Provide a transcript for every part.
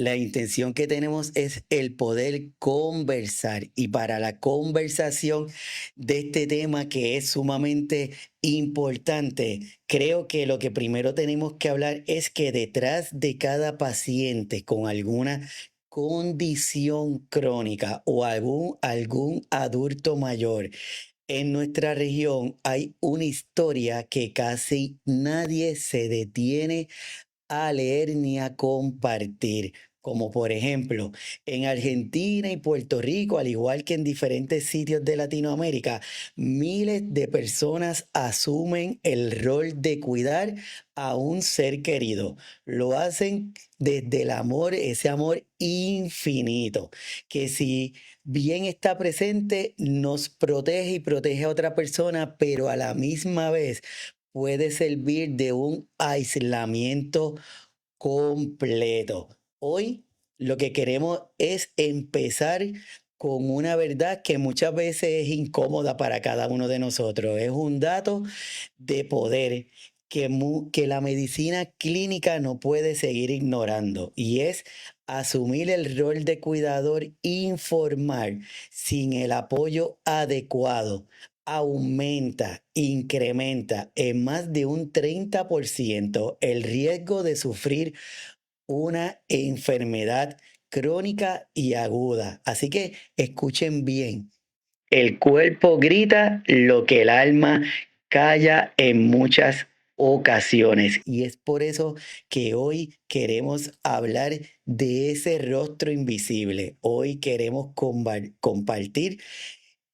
La intención que tenemos es el poder conversar y para la conversación de este tema que es sumamente importante, creo que lo que primero tenemos que hablar es que detrás de cada paciente con alguna condición crónica o algún adulto mayor en nuestra región hay una historia que casi nadie se detiene a leer ni a compartir. Como por ejemplo, en Argentina y Puerto Rico, al igual que en diferentes sitios de Latinoamérica, miles de personas asumen el rol de cuidar a un ser querido. Lo hacen desde el amor, ese amor infinito, que si bien está presente, nos protege y protege a otra persona, pero a la misma vez puede servir de un aislamiento completo. Hoy lo que queremos es empezar con una verdad que muchas veces es incómoda para cada uno de nosotros. Es un dato de poder que la medicina clínica no puede seguir ignorando y es asumir el rol de cuidador, informar sin el apoyo adecuado aumenta, incrementa en más de un 30% el riesgo de sufrir una enfermedad crónica y aguda. Así que escuchen bien. El cuerpo grita lo que el alma calla en muchas ocasiones. Y es por eso que hoy queremos hablar de ese rostro invisible. Hoy queremos compartir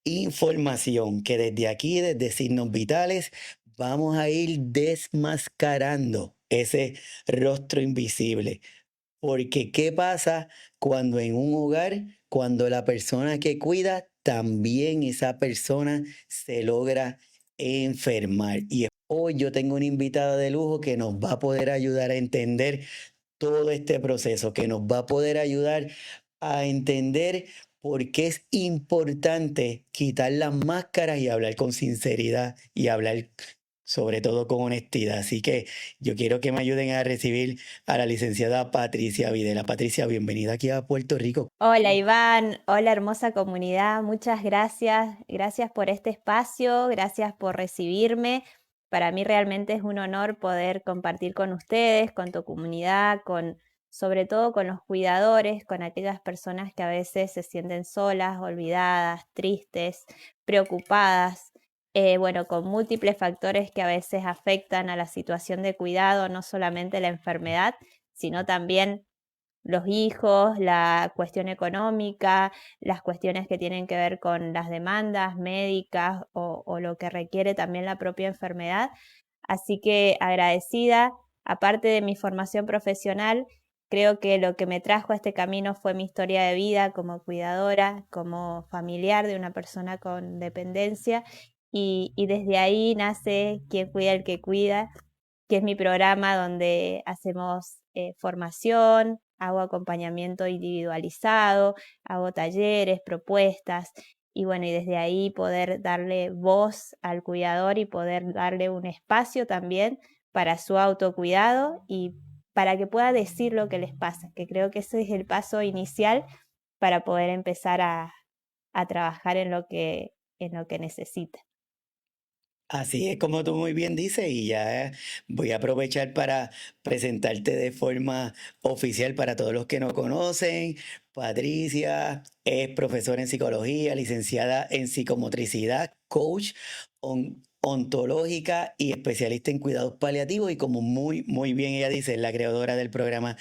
información que desde aquí, desde Signos Vitales, vamos a ir desmascarando ese rostro invisible. Porque ¿qué pasa cuando en un hogar, cuando la persona que cuida, también esa persona se logra enfermar? Y hoy yo tengo una invitada de lujo que nos va a poder ayudar a entender todo este proceso, que nos va a poder ayudar a entender por qué es importante quitar las máscaras y hablar con sinceridad y hablar sobre todo con honestidad. Así que yo quiero que me ayuden a recibir a la licenciada Patricia Videla. Patricia, bienvenida aquí a Puerto Rico. Hola Iván, hola hermosa comunidad, muchas gracias, gracias por este espacio, gracias por recibirme. Para mí realmente es un honor poder compartir con ustedes, con tu comunidad, sobre todo con los cuidadores, con aquellas personas que a veces se sienten solas, olvidadas, tristes, preocupadas, bueno, con múltiples factores que a veces afectan a la situación de cuidado, no solamente la enfermedad, sino también los hijos, la cuestión económica, las cuestiones que tienen que ver con las demandas médicas o lo que requiere también la propia enfermedad. Así que agradecida, aparte de mi formación profesional, creo que lo que me trajo a este camino fue mi historia de vida como cuidadora, como familiar de una persona con dependencia y desde ahí nace Quien cuida el que cuida, que es mi programa donde hacemos formación, hago acompañamiento individualizado, hago talleres, propuestas, y bueno, y desde ahí poder darle voz al cuidador y poder darle un espacio también para su autocuidado y para que pueda decir lo que les pasa, que creo que ese es el paso inicial para poder empezar a trabajar en lo que necesita. Así es como tú muy bien dices y ya voy a aprovechar para presentarte de forma oficial para todos los que no conocen. Patricia es profesora en psicología, licenciada en psicomotricidad, coach ontológica y especialista en cuidados paliativos y como muy bien ella dice, es la creadora del programa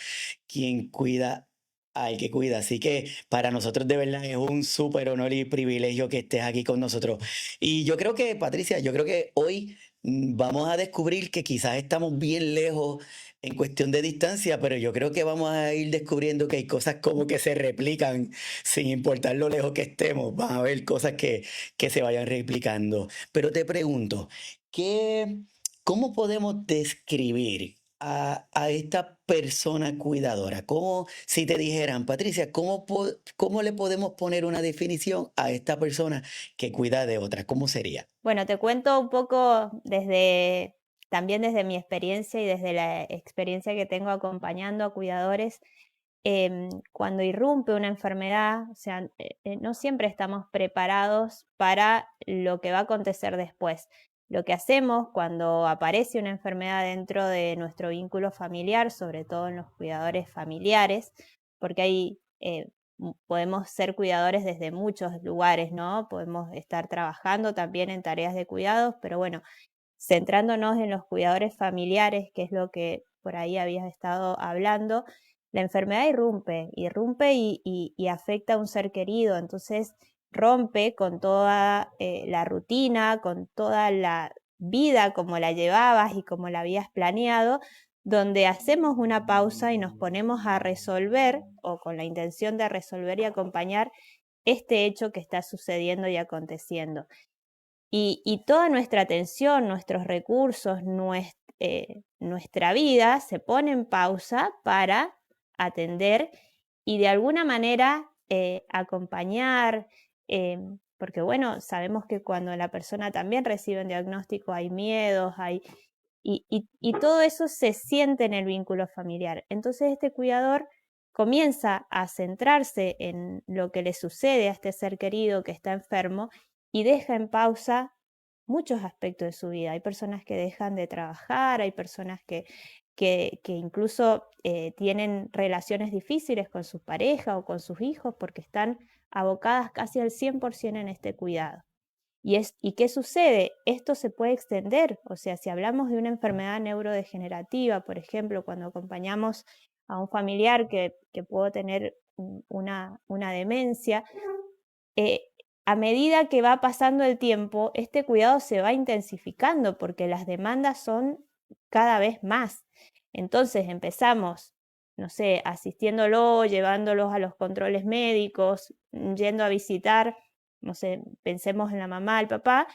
Quien cuida al que cuida. Así que para nosotros de verdad es un súper honor y privilegio que estés aquí con nosotros. Y yo creo que, Patricia, yo creo que hoy vamos a descubrir que quizás estamos bien lejos en cuestión de distancia, pero yo creo que vamos a ir descubriendo que hay cosas como que se replican sin importar lo lejos que estemos. Van a haber cosas que se vayan replicando. Pero te pregunto, ¿qué, ¿cómo podemos describir a esta persona cuidadora? ¿Cómo, si te dijeran, Patricia, cómo le podemos poner una definición a esta persona que cuida de otra? ¿Cómo sería? Bueno, te cuento un poco también desde mi experiencia y desde la experiencia que tengo acompañando a cuidadores. cuando irrumpe una enfermedad, o sea, no siempre estamos preparados para lo que va a acontecer después. Lo que hacemos cuando aparece una enfermedad dentro de nuestro vínculo familiar, sobre todo en los cuidadores familiares, porque hay, podemos ser cuidadores desde muchos lugares, ¿no? Podemos estar trabajando también en tareas de cuidados, pero bueno, centrándonos en los cuidadores familiares, que es lo que por ahí habías estado hablando, la enfermedad irrumpe y afecta a un ser querido, entonces rompe con toda la rutina, con toda la vida como la llevabas y como la habías planeado, donde hacemos una pausa y nos ponemos a resolver, o con la intención de resolver y acompañar este hecho que está sucediendo y aconteciendo. Y toda nuestra atención, nuestros recursos, nuestra vida se pone en pausa para atender y de alguna manera acompañar, porque bueno, sabemos que cuando la persona también recibe un diagnóstico hay miedos, y todo eso se siente en el vínculo familiar. Entonces este cuidador comienza a centrarse en lo que le sucede a este ser querido que está enfermo y deja en pausa muchos aspectos de su vida. Hay personas que dejan de trabajar, hay personas que incluso tienen relaciones difíciles con su pareja o con sus hijos porque están abocadas casi al 100% en este cuidado. ¿Y qué sucede? Esto se puede extender, o sea, si hablamos de una enfermedad neurodegenerativa, por ejemplo, cuando acompañamos a un familiar que puede tener una demencia, eh, a medida que va pasando el tiempo, este cuidado se va intensificando porque las demandas son cada vez más. Entonces empezamos, no sé, asistiéndolo, llevándolos a los controles médicos, yendo a visitar, no sé, pensemos en la mamá, el papá,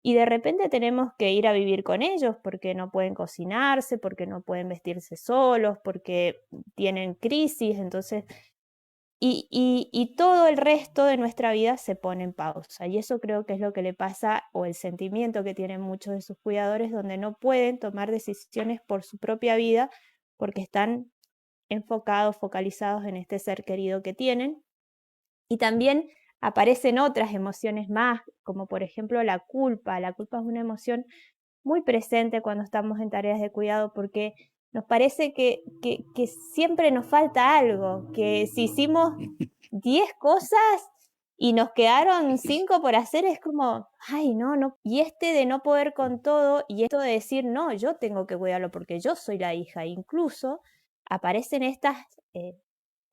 y de repente tenemos que ir a vivir con ellos porque no pueden cocinarse, porque no pueden vestirse solos, porque tienen crisis, entonces y todo el resto de nuestra vida se pone en pausa. Y eso creo que es lo que le pasa, o el sentimiento que tienen muchos de sus cuidadores, donde no pueden tomar decisiones por su propia vida porque están enfocados, focalizados en este ser querido que tienen. Y también aparecen otras emociones más, como por ejemplo la culpa. La culpa es una emoción muy presente cuando estamos en tareas de cuidado porque nos parece que siempre nos falta algo, que si hicimos 10 cosas y nos quedaron 5 por hacer, es como, ay, no, no. Y este de no poder con todo y esto de decir, no, yo tengo que cuidarlo porque yo soy la hija. Incluso aparecen estas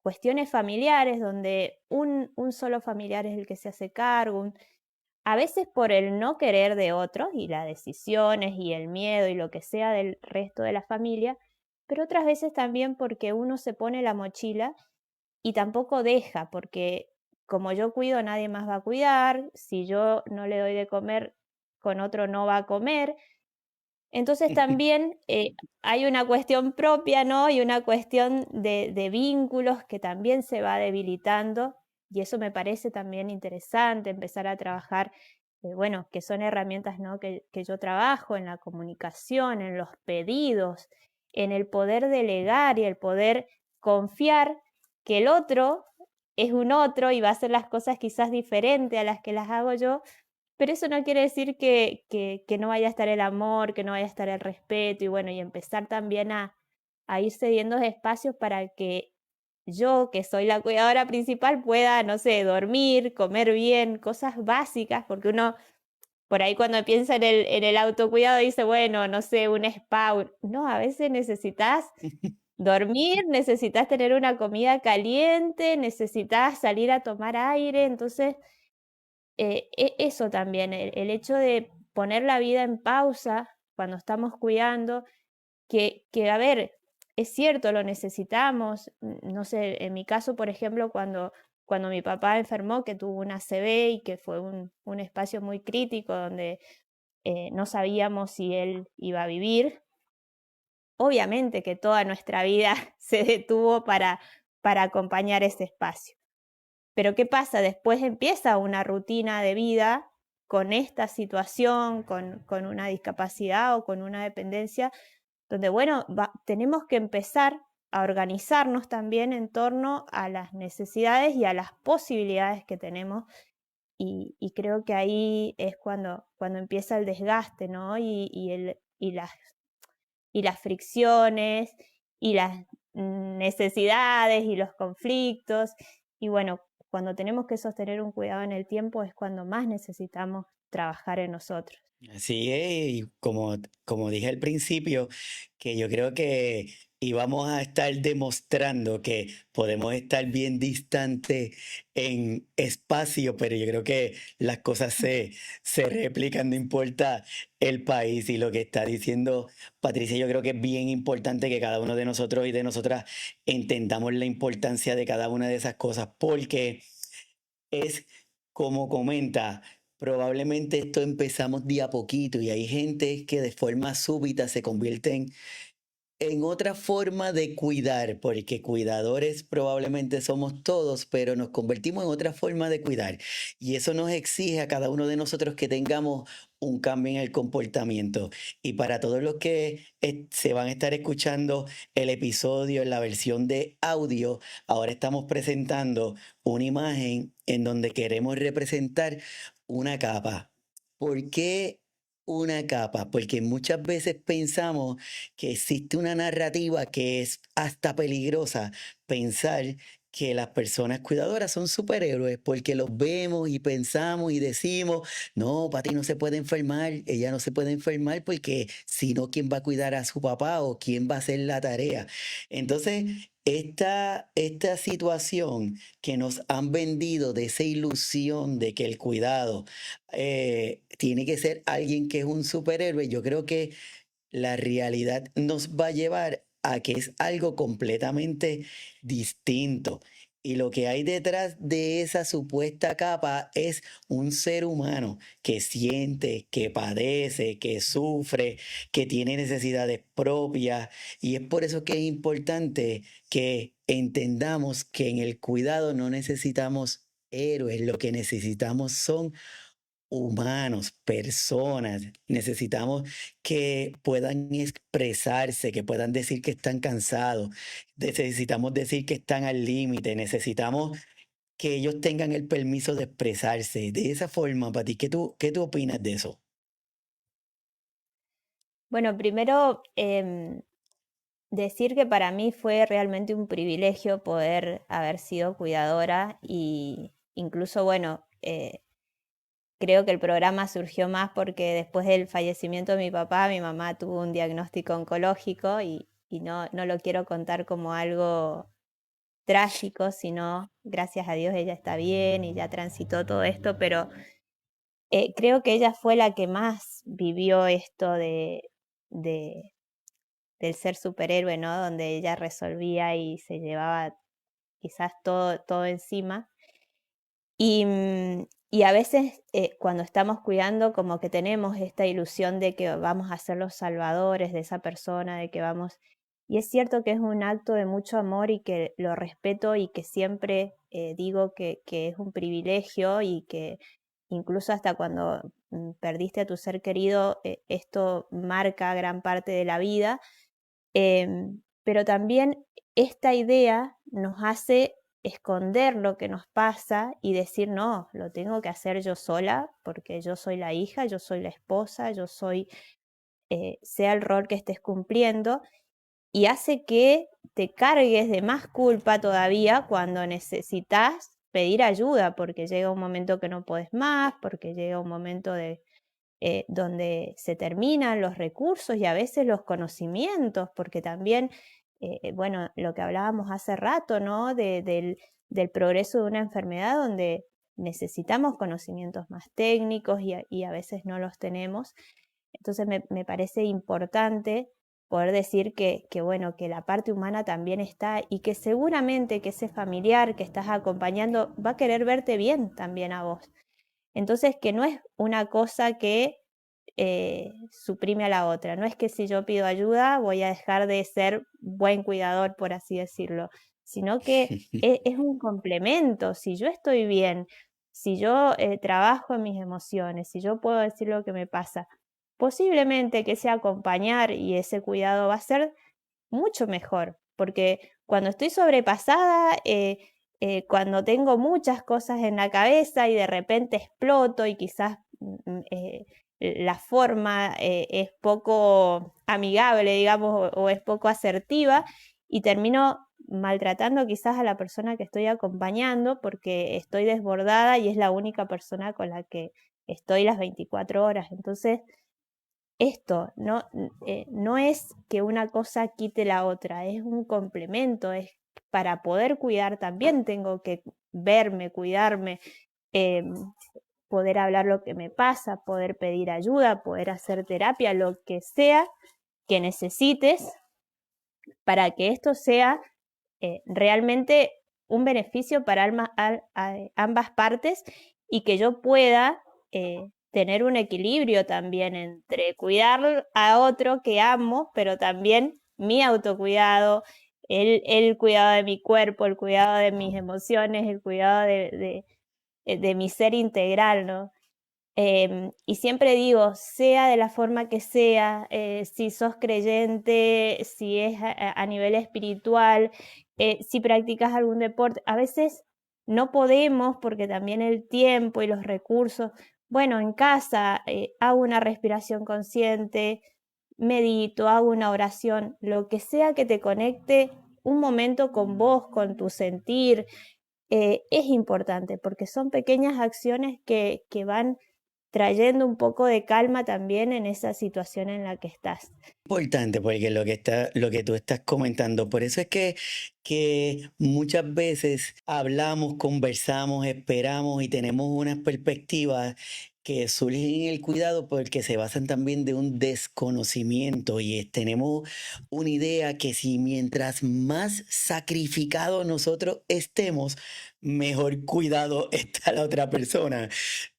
cuestiones familiares donde un solo familiar es el que se hace cargo, a veces por el no querer de otros y las decisiones y el miedo y lo que sea del resto de la familia, pero otras veces también porque uno se pone la mochila y tampoco deja, porque como yo cuido, nadie más va a cuidar, si yo no le doy de comer, con otro no va a comer. Entonces también hay una cuestión propia, ¿no? Y una cuestión de vínculos que también se va debilitando y eso me parece también interesante, empezar a trabajar, bueno, que son herramientas, ¿no? Que yo trabajo en la comunicación, en los pedidos, en el poder delegar y el poder confiar que el otro es un otro y va a hacer las cosas quizás diferentes a las que las hago yo, pero eso no quiere decir que no vaya a estar el amor, que no vaya a estar el respeto y bueno, y empezar también a ir cediendo espacios para que yo, que soy la cuidadora principal, pueda, no sé, dormir, comer bien, cosas básicas, porque uno por ahí cuando piensa en el autocuidado dice, bueno, no sé, un spa, no, a veces necesitas dormir, necesitas tener una comida caliente, necesitas salir a tomar aire, entonces eso también, el hecho de poner la vida en pausa cuando estamos cuidando, que a ver, es cierto, lo necesitamos. No sé, en mi caso, por ejemplo, cuando mi papá enfermó, que tuvo una ACV y que fue un espacio muy crítico donde no sabíamos si él iba a vivir, obviamente que toda nuestra vida se detuvo para acompañar ese espacio. Pero ¿qué pasa? Después empieza una rutina de vida con esta situación, con una discapacidad o con una dependencia, donde, bueno, tenemos que empezar a organizarnos también en torno a las necesidades y a las posibilidades que tenemos. Y creo que ahí es cuando empieza el desgaste, ¿no? Y las fricciones y las necesidades y los conflictos. Y bueno, cuando tenemos que sostener un cuidado en el tiempo es cuando más necesitamos trabajar en nosotros. Así es, y como dije al principio, que yo creo que íbamos a estar demostrando que podemos estar bien distantes en espacio, pero yo creo que las cosas se replican, no importa el país. Y lo que está diciendo Patricia, yo creo que es bien importante que cada uno de nosotros y de nosotras entendamos la importancia de cada una de esas cosas, porque es como comenta, probablemente esto empezamos de a poquito y hay gente que de forma súbita se convierten en otra forma de cuidar, porque cuidadores probablemente somos todos, pero nos convertimos en otra forma de cuidar. Y eso nos exige a cada uno de nosotros que tengamos un cambio en el comportamiento. Y para todos los que se van a estar escuchando el episodio en la versión de audio, ahora estamos presentando una imagen en donde queremos representar una capa. ¿Por qué una capa? Porque muchas veces pensamos que existe una narrativa que es hasta peligrosa, pensar que las personas cuidadoras son superhéroes porque los vemos y pensamos y decimos, no, Pati no se puede enfermar, ella no se puede enfermar porque si no, ¿quién va a cuidar a su papá o quién va a hacer la tarea? Entonces, esta situación que nos han vendido de esa ilusión de que el cuidado tiene que ser alguien que es un superhéroe, yo creo que la realidad nos va a llevar a que es algo completamente distinto. Y lo que hay detrás de esa supuesta capa es un ser humano que siente, que padece, que sufre, que tiene necesidades propias. Y es por eso que es importante que entendamos que en el cuidado no necesitamos héroes, lo que necesitamos son humanos, personas. Necesitamos que puedan expresarse, que puedan decir que están cansados. Necesitamos decir que están al límite. Necesitamos que ellos tengan el permiso de expresarse. De esa forma, Pati, ¿qué tú opinas de eso? Bueno, primero, decir que para mí fue realmente un privilegio poder haber sido cuidadora y incluso, bueno, creo que el programa surgió más porque después del fallecimiento de mi papá, mi mamá tuvo un diagnóstico oncológico y no lo quiero contar como algo trágico, sino gracias a Dios ella está bien y ya transitó todo esto, pero creo que ella fue la que más vivió esto de, del ser superhéroe, ¿no? Donde ella resolvía y se llevaba quizás todo encima. Y a veces cuando estamos cuidando como que tenemos esta ilusión de que vamos a ser los salvadores de esa persona, de que vamos... Y es cierto que es un acto de mucho amor y que lo respeto y que siempre digo que es un privilegio y que incluso hasta cuando perdiste a tu ser querido, esto marca gran parte de la vida. Pero también esta idea nos hace esconder lo que nos pasa y decir, no, lo tengo que hacer yo sola porque yo soy la hija, yo soy la esposa, yo soy, sea el rol que estés cumpliendo, y hace que te cargues de más culpa todavía cuando necesitas pedir ayuda porque llega un momento que no puedes más, porque llega un momento donde se terminan los recursos y a veces los conocimientos, porque también, bueno, lo que hablábamos hace rato, ¿no? Del progreso de una enfermedad donde necesitamos conocimientos más técnicos y a veces no los tenemos. Entonces me parece importante poder decir bueno, que la parte humana también está y que seguramente que ese familiar que estás acompañando va a querer verte bien también a vos. Entonces, que no es una cosa que suprime a la otra. No es que si yo pido ayuda voy a dejar de ser buen cuidador, por así decirlo, sino que es un complemento. Si yo estoy bien, si yo trabajo en mis emociones, si yo puedo decir lo que me pasa, posiblemente que ese acompañar y ese cuidado va a ser mucho mejor. porque cuando estoy sobrepasada, cuando tengo muchas cosas en la cabeza y de repente exploto y quizás la forma es poco amigable, digamos, o es poco asertiva y termino maltratando quizás a la persona que estoy acompañando porque estoy desbordada y es la única persona con la que estoy las 24 horas. Entonces, esto no es que una cosa quite la otra, es un complemento, es para poder cuidar también tengo que verme, cuidarme, em, poder hablar lo que me pasa, poder pedir ayuda, poder hacer terapia, lo que sea que necesites para que esto sea realmente un beneficio para ambas partes y que yo pueda tener un equilibrio también entre cuidar a otro que amo, pero también mi autocuidado, el cuidado de mi cuerpo, el cuidado de mis emociones, el cuidado de mi ser integral, ¿no? Y siempre digo, sea de la forma que sea, si sos creyente, si es a nivel espiritual, si practicas algún deporte, a veces no podemos porque también el tiempo y los recursos, bueno, en casa hago una respiración consciente, medito, hago una oración, lo que sea que te conecte un momento con vos, con tu sentir, es importante porque son pequeñas acciones que van trayendo un poco de calma también en esa situación en la que estás. Importante, porque lo que tú estás comentando, por eso es que muchas veces hablamos, conversamos, esperamos y tenemos unas perspectivas que surgen en el cuidado porque se basan también de un desconocimiento y tenemos una idea que si mientras más sacrificados nosotros estemos, mejor cuidado está la otra persona.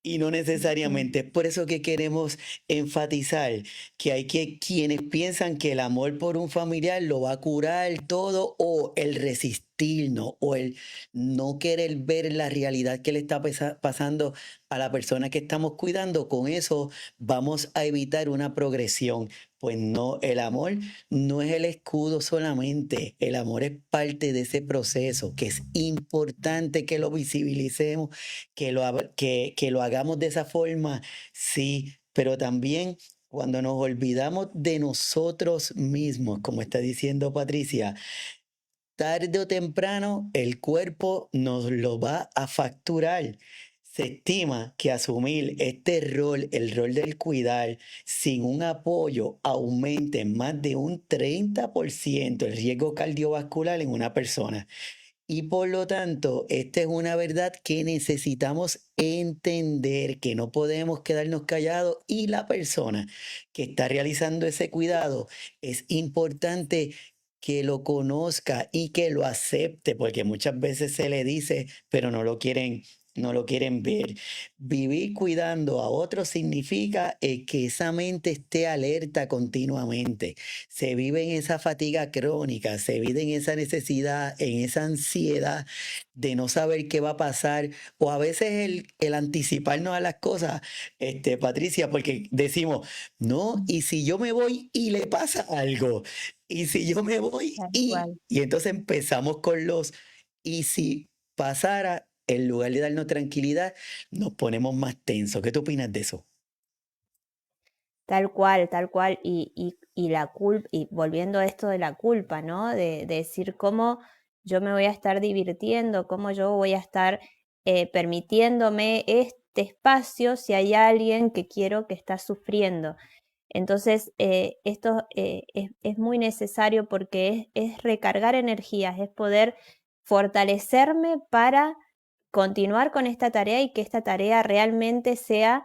Y no Ujú. necesariamente. Es por eso que queremos enfatizar que hay quienes piensan que el amor por un familiar lo va a curar todo o el resistirnos o el no querer ver la realidad que le está pasando a la persona que estamos cuidando. Con eso vamos a evitar una progresión. Pues no, el amor no es el escudo solamente, el amor es parte de ese proceso, que es importante que lo visibilicemos, que lo hagamos de esa forma, sí, pero también cuando nos olvidamos de nosotros mismos, como está diciendo Patricia, tarde o temprano el cuerpo nos lo va a facturar. Se estima que asumir este rol, el rol del cuidar, sin un apoyo, aumente en más de un 30% el riesgo cardiovascular en una persona. Y por lo tanto, esta es una verdad que necesitamos entender, que no podemos quedarnos callados y la persona que está realizando ese cuidado es importante que lo conozca y que lo acepte, porque muchas veces se le dice, pero no lo quieren ver. Vivir cuidando a otros significa que esa mente esté alerta continuamente, se vive en esa fatiga crónica, se vive en esa necesidad, en esa ansiedad de no saber qué va a pasar, o a veces el anticiparnos a las cosas, Patricia, porque decimos, no, Mm. y si yo me voy y le pasa algo, y si yo me voy Tal cual. y entonces empezamos con y si pasara, en lugar de darnos tranquilidad, nos ponemos más tensos. ¿Qué tú opinas de eso? Tal cual, tal cual. Y la culpa, y volviendo a esto de la culpa, ¿no? De decir cómo yo me voy a estar divirtiendo, cómo yo voy a estar permitiéndome este espacio si hay alguien que quiero que está sufriendo. Entonces, esto es muy necesario porque es recargar energías, es poder fortalecerme para continuar con esta tarea y que esta tarea realmente sea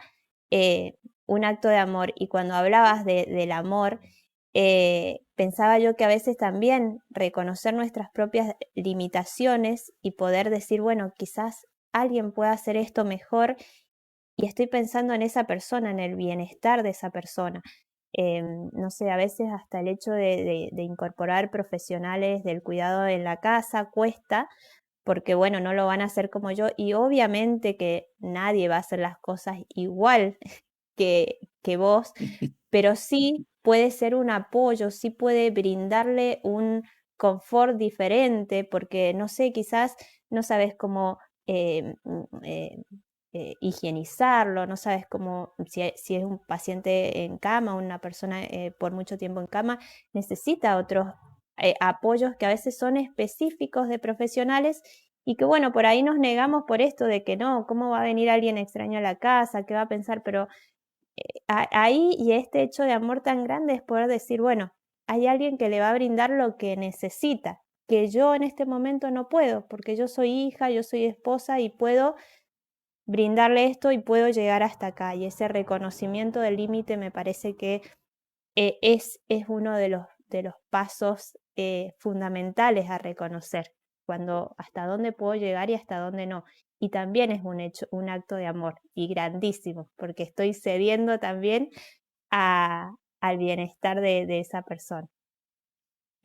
eh, un acto de amor. Y cuando hablabas del amor, pensaba yo que a veces también reconocer nuestras propias limitaciones y poder decir, bueno, quizás alguien pueda hacer esto mejor y estoy pensando en esa persona, en el bienestar de esa persona. No sé, a veces hasta el hecho de incorporar profesionales del cuidado en la casa cuesta, porque bueno, no lo van a hacer como yo y obviamente que nadie va a hacer las cosas igual que vos, pero sí puede ser un apoyo, sí puede brindarle confort diferente, porque no sé, quizás no sabes cómo higienizarlo, no sabes cómo, si es un paciente en cama, una persona por mucho tiempo en cama, necesita otros apoyos que a veces son específicos de profesionales y que bueno, por ahí nos negamos por esto de que no, ¿cómo va a venir alguien extraño a la casa? ¿Qué va a pensar? Pero ahí y este hecho de amor tan grande es poder decir, bueno, hay alguien que le va a brindar lo que necesita, que yo en este momento no puedo, porque yo soy hija, yo soy esposa y puedo brindarle esto y puedo llegar hasta acá. Y ese reconocimiento del límite me parece que es uno de los pasos fundamentales a reconocer, cuando hasta dónde puedo llegar y hasta dónde no. Y también es un hecho, un acto de amor y grandísimo, porque estoy cediendo también al bienestar de esa persona.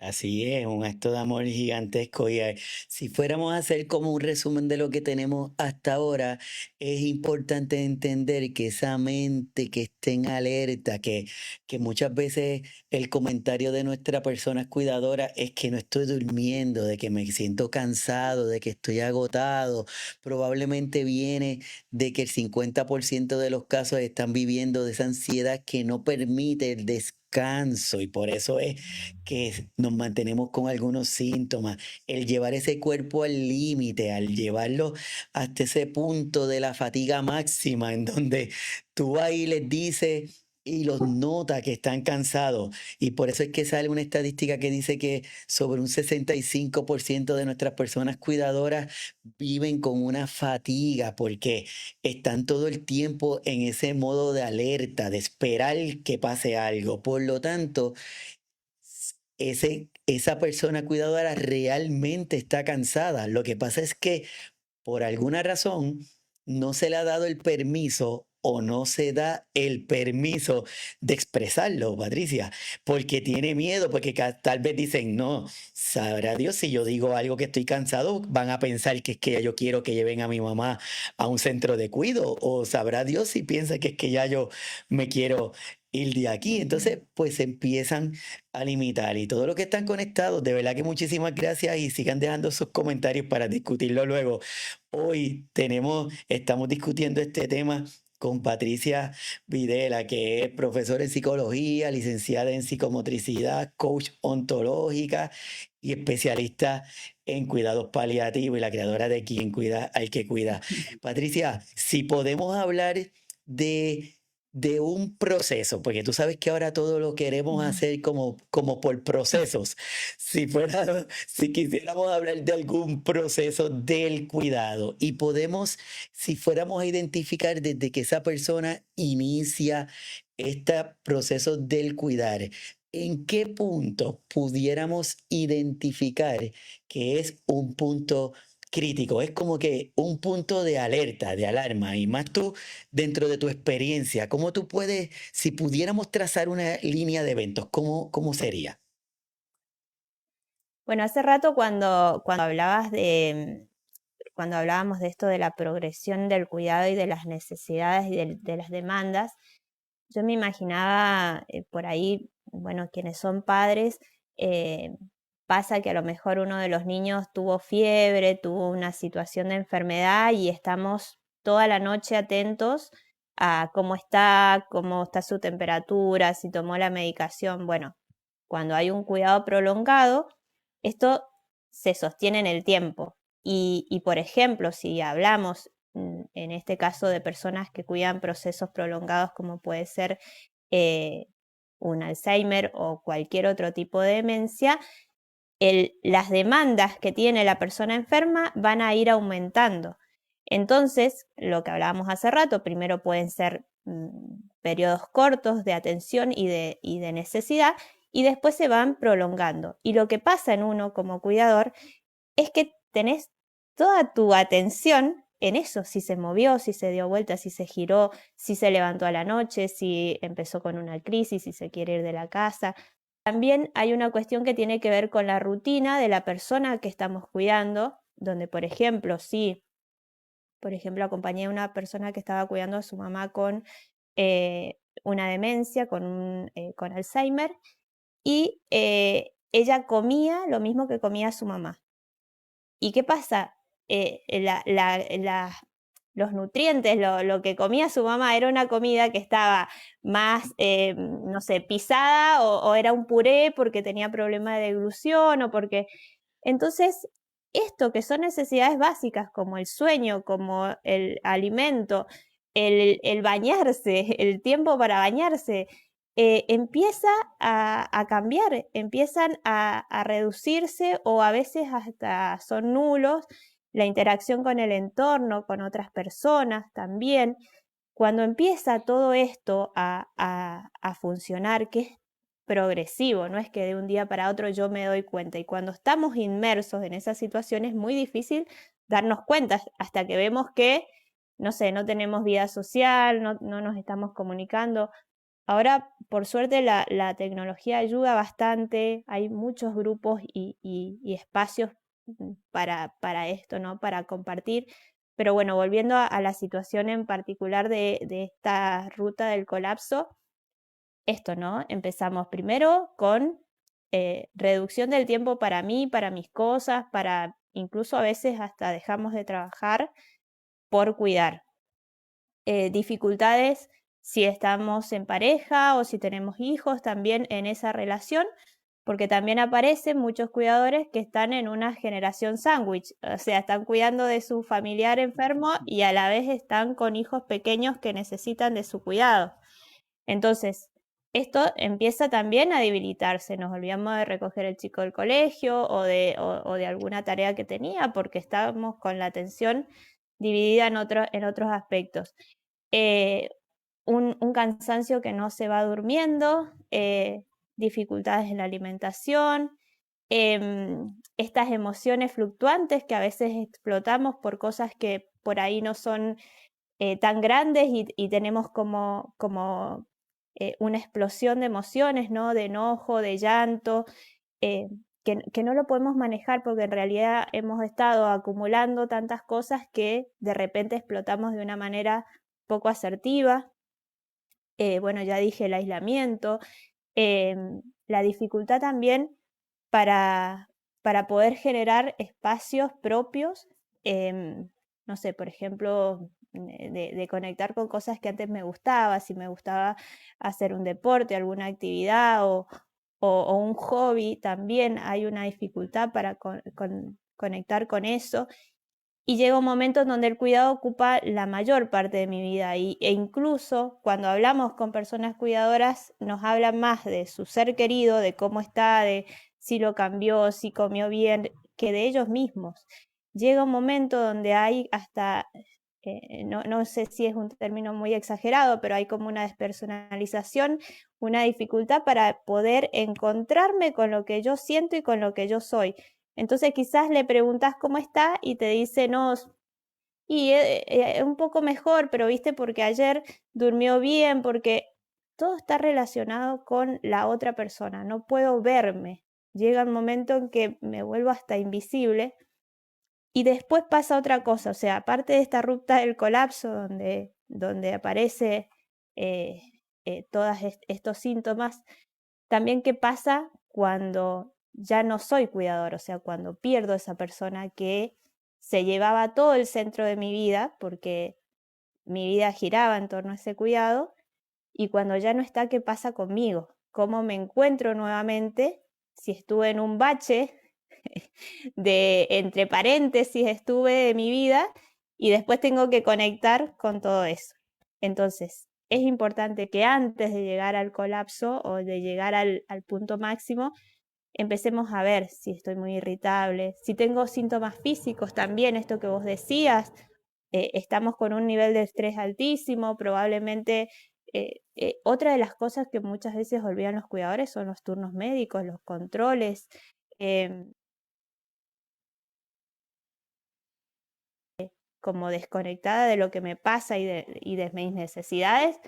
Así es, un acto de amor gigantesco. Y si fuéramos a hacer como un resumen de lo que tenemos hasta ahora, es importante entender que esa mente que esté en alerta, que muchas veces el comentario de nuestra persona cuidadora es que no estoy durmiendo, de que me siento cansado, de que estoy agotado, probablemente viene de que el 50% de los casos están viviendo de esa ansiedad que no permite el descanso, y por eso es que nos mantenemos con algunos síntomas. El llevar ese cuerpo al límite, al llevarlo hasta ese punto de la fatiga máxima, en donde tú ahí les dices y los notas que están cansados. Y por eso es que sale una estadística que dice que sobre un 65% de nuestras personas cuidadoras viven con una fatiga, porque están todo el tiempo en ese modo de alerta, de esperar que pase algo. Por lo tanto, esa persona cuidadora realmente está cansada. Lo que pasa es que por alguna razón no se le ha dado el permiso o no se da el permiso de expresarlo, Patricia, porque tiene miedo, porque tal vez dicen, no, sabrá Dios si yo digo algo que estoy cansado, van a pensar que es que yo quiero que lleven a mi mamá a un centro de cuido, o sabrá Dios si piensa que es que ya yo me quiero ir de aquí. Entonces, pues se empiezan a limitar, y todos los que están conectados, de verdad que muchísimas gracias y sigan dejando sus comentarios para discutirlo luego. Hoy estamos discutiendo este tema con Patricia Videla, que es profesora en psicología, licenciada en psicomotricidad, coach ontológica y especialista en cuidados paliativos, y la creadora de Quien Cuida al que Cuida. Patricia, si podemos hablar de un proceso, porque tú sabes que ahora todo lo queremos hacer como por procesos. Si quisiéramos hablar de algún proceso del cuidado, y podemos, si fuéramos a identificar desde que esa persona inicia este proceso del cuidar, ¿en qué punto pudiéramos identificar que es un punto crítico? Es como que un punto de alerta, de alarma, y más tú dentro de tu experiencia, ¿cómo tú puedes, si pudiéramos trazar una línea de eventos, cómo sería? Bueno, hace rato cuando hablabas cuando hablábamos de esto de la progresión del cuidado y de las necesidades y de las demandas, yo me imaginaba por ahí, bueno, quienes son padres, eh, pasa que a lo mejor uno de los niños tuvo fiebre, tuvo una situación de enfermedad y estamos toda la noche atentos a cómo está su temperatura, si tomó la medicación. Bueno, cuando hay un cuidado prolongado, esto se sostiene en el tiempo. Y por ejemplo, si hablamos en este caso de personas que cuidan procesos prolongados como puede ser eh, un Alzheimer o cualquier otro tipo de demencia, las demandas que tiene la persona enferma van a ir aumentando. Entonces, lo que hablábamos hace rato, primero pueden ser periodos cortos de atención y de necesidad, y después se van prolongando. Y lo que pasa en uno como cuidador es que tenés toda tu atención en eso, si se movió, si se dio vuelta, si se giró, si se levantó a la noche, si empezó con una crisis, si se quiere ir de la casa. También hay una cuestión que tiene que ver con la rutina de la persona que estamos cuidando, donde, por ejemplo, si, por ejemplo, acompañé a una persona que estaba cuidando a su mamá con una demencia, con Alzheimer, y ella comía lo mismo que comía su mamá. ¿Y qué pasa? Los nutrientes, lo que comía su mamá era una comida que estaba más, no sé, pisada o era un puré porque tenía problema de deglución o porque... Entonces, esto que son necesidades básicas como el sueño, como el alimento, el bañarse, el tiempo para bañarse, empieza a cambiar, empiezan a reducirse o a veces hasta son nulos. La interacción con el entorno, con otras personas también. Cuando empieza todo esto a funcionar, que es progresivo, no es que de un día para otro yo me doy cuenta. Y cuando estamos inmersos en esa situación es muy difícil darnos cuenta hasta que vemos que, no sé, no tenemos vida social, no nos estamos comunicando. Ahora, por suerte, la tecnología ayuda bastante, hay muchos grupos y espacios para esto, ¿no? Para compartir. Pero bueno, volviendo a la situación en particular de esta ruta del colapso, esto, ¿no? Empezamos primero con reducción del tiempo para mí, para mis cosas, para incluso a veces hasta dejamos de trabajar por cuidar. Dificultades si estamos en pareja o si tenemos hijos también en esa relación, porque también aparecen muchos cuidadores que están en una generación sándwich, o sea, están cuidando de su familiar enfermo y a la vez están con hijos pequeños que necesitan de su cuidado. Entonces, esto empieza también a debilitarse, nos olvidamos de recoger el chico del colegio o de alguna tarea que tenía porque estábamos con la atención dividida en otros aspectos. Un cansancio que no se va durmiendo, dificultades en la alimentación, estas emociones fluctuantes que a veces explotamos por cosas que por ahí no son tan grandes y tenemos como una explosión de emociones, ¿no? De enojo, de llanto, que no lo podemos manejar porque en realidad hemos estado acumulando tantas cosas que de repente explotamos de una manera poco asertiva. Bueno, ya dije el aislamiento, la dificultad también para, para poder generar espacios propios, no sé, por ejemplo, de conectar con cosas que antes me gustaba, si me gustaba hacer un deporte, alguna actividad o un hobby, también hay una dificultad para conectar con eso. Y llega un momento en donde el cuidado ocupa la mayor parte de mi vida e incluso cuando hablamos con personas cuidadoras nos hablan más de su ser querido, de cómo está, de si lo cambió, si comió bien, que de ellos mismos. Llega un momento donde hay hasta, no sé si es un término muy exagerado, pero hay como una despersonalización, una dificultad para poder encontrarme con lo que yo siento y con lo que yo soy. Entonces quizás le preguntas cómo está y te dice, no, y un poco mejor, pero viste, porque ayer durmió bien, porque todo está relacionado con la otra persona, no puedo verme. Llega un momento en que me vuelvo hasta invisible y después pasa otra cosa, o sea, aparte de esta ruta del colapso donde aparece todos estos síntomas, también qué pasa cuando ya no soy cuidador, o sea, cuando pierdo esa persona que se llevaba todo el centro de mi vida, porque mi vida giraba en torno a ese cuidado, y cuando ya no está, ¿qué pasa conmigo? ¿Cómo me encuentro nuevamente? Si estuve en un bache de, entre paréntesis, estuve de mi vida y después tengo que conectar con todo eso. Entonces, es importante que antes de llegar al colapso o de llegar al punto máximo, empecemos a ver si estoy muy irritable, si tengo síntomas físicos también, esto que vos decías, estamos con un nivel de estrés altísimo, probablemente otra de las cosas que muchas veces olvidan los cuidadores son los turnos médicos, los controles, como desconectada de lo que me pasa y de mis necesidades,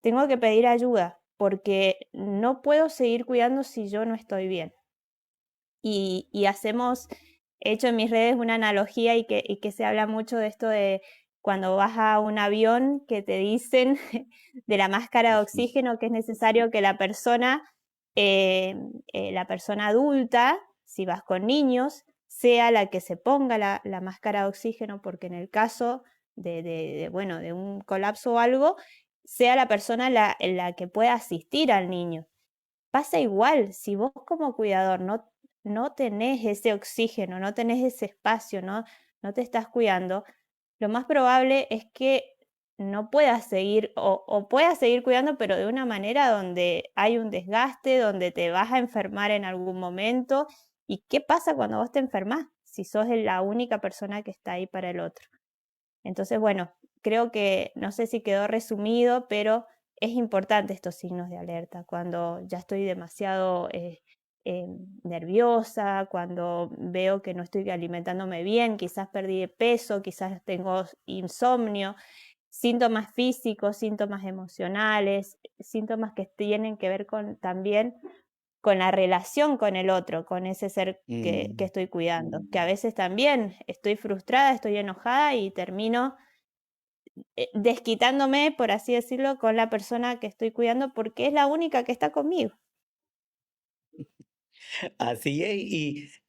tengo que pedir ayuda porque no puedo seguir cuidando si yo no estoy bien. Y hacemos, he hecho en mis redes una analogía y que se habla mucho de esto de cuando vas a un avión que te dicen de la máscara de oxígeno que es necesario que la persona la persona adulta, si vas con niños, sea la que se ponga la máscara de oxígeno, porque en el caso bueno, de un colapso o algo, sea la persona la que pueda asistir al niño. Pasa igual, si vos como cuidador no tenés ese oxígeno, no tenés ese espacio, no te estás cuidando, lo más probable es que no puedas seguir o puedas seguir cuidando, pero de una manera donde hay un desgaste, donde te vas a enfermar en algún momento. ¿Y qué pasa cuando vos te enfermas? Si sos la única persona que está ahí para el otro. Entonces, bueno, creo que, no sé si quedó resumido, pero es importante estos signos de alerta. Cuando ya estoy demasiado nerviosa, cuando veo que no estoy alimentándome bien, quizás perdí de peso, quizás tengo insomnio, síntomas físicos, síntomas emocionales, síntomas que tienen que ver también con la relación con el otro, con ese ser que Mm. estoy cuidando, que a veces también estoy frustrada, estoy enojada y termino desquitándome, por así decirlo, con la persona que estoy cuidando porque es la única que está conmigo. Así es,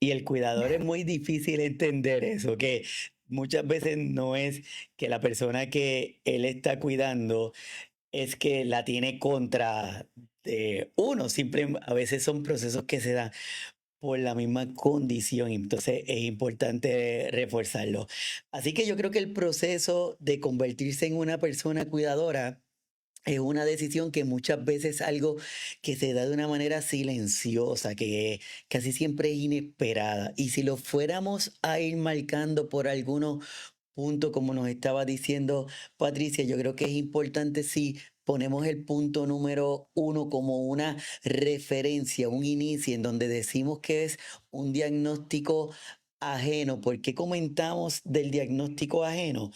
y el cuidador es muy difícil entender eso, que muchas veces no es que la persona que él está cuidando es que la tiene contra de uno, siempre a veces son procesos que se dan por la misma condición, entonces es importante reforzarlo. Así que yo creo que el proceso de convertirse en una persona cuidadora es una decisión que muchas veces es algo que se da de una manera silenciosa, que casi siempre es inesperada. Y si lo fuéramos a ir marcando por algunos puntos, como nos estaba diciendo Patricia, yo creo que es importante si ponemos el punto número uno como una referencia, un inicio en donde decimos que es un diagnóstico ajeno. ¿Por qué comentamos del diagnóstico ajeno?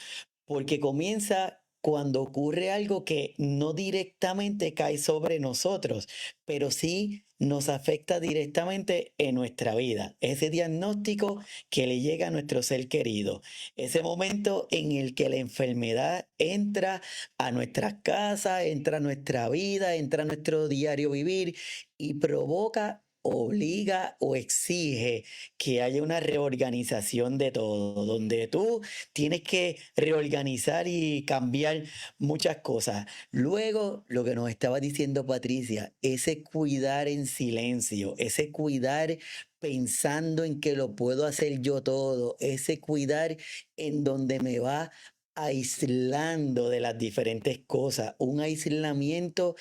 Porque comienza cuando ocurre algo que no directamente cae sobre nosotros, pero sí nos afecta directamente en nuestra vida. Ese diagnóstico que le llega a nuestro ser querido. Ese momento en el que la enfermedad entra a nuestras casas, entra a nuestra vida, entra a nuestro diario vivir y provoca, obliga o exige que haya una reorganización de todo, donde tú tienes que reorganizar y cambiar muchas cosas. Luego, lo que nos estaba diciendo Patricia, ese cuidar en silencio, ese cuidar pensando en que lo puedo hacer yo todo, ese cuidar en donde me va aislando de las diferentes cosas, un aislamiento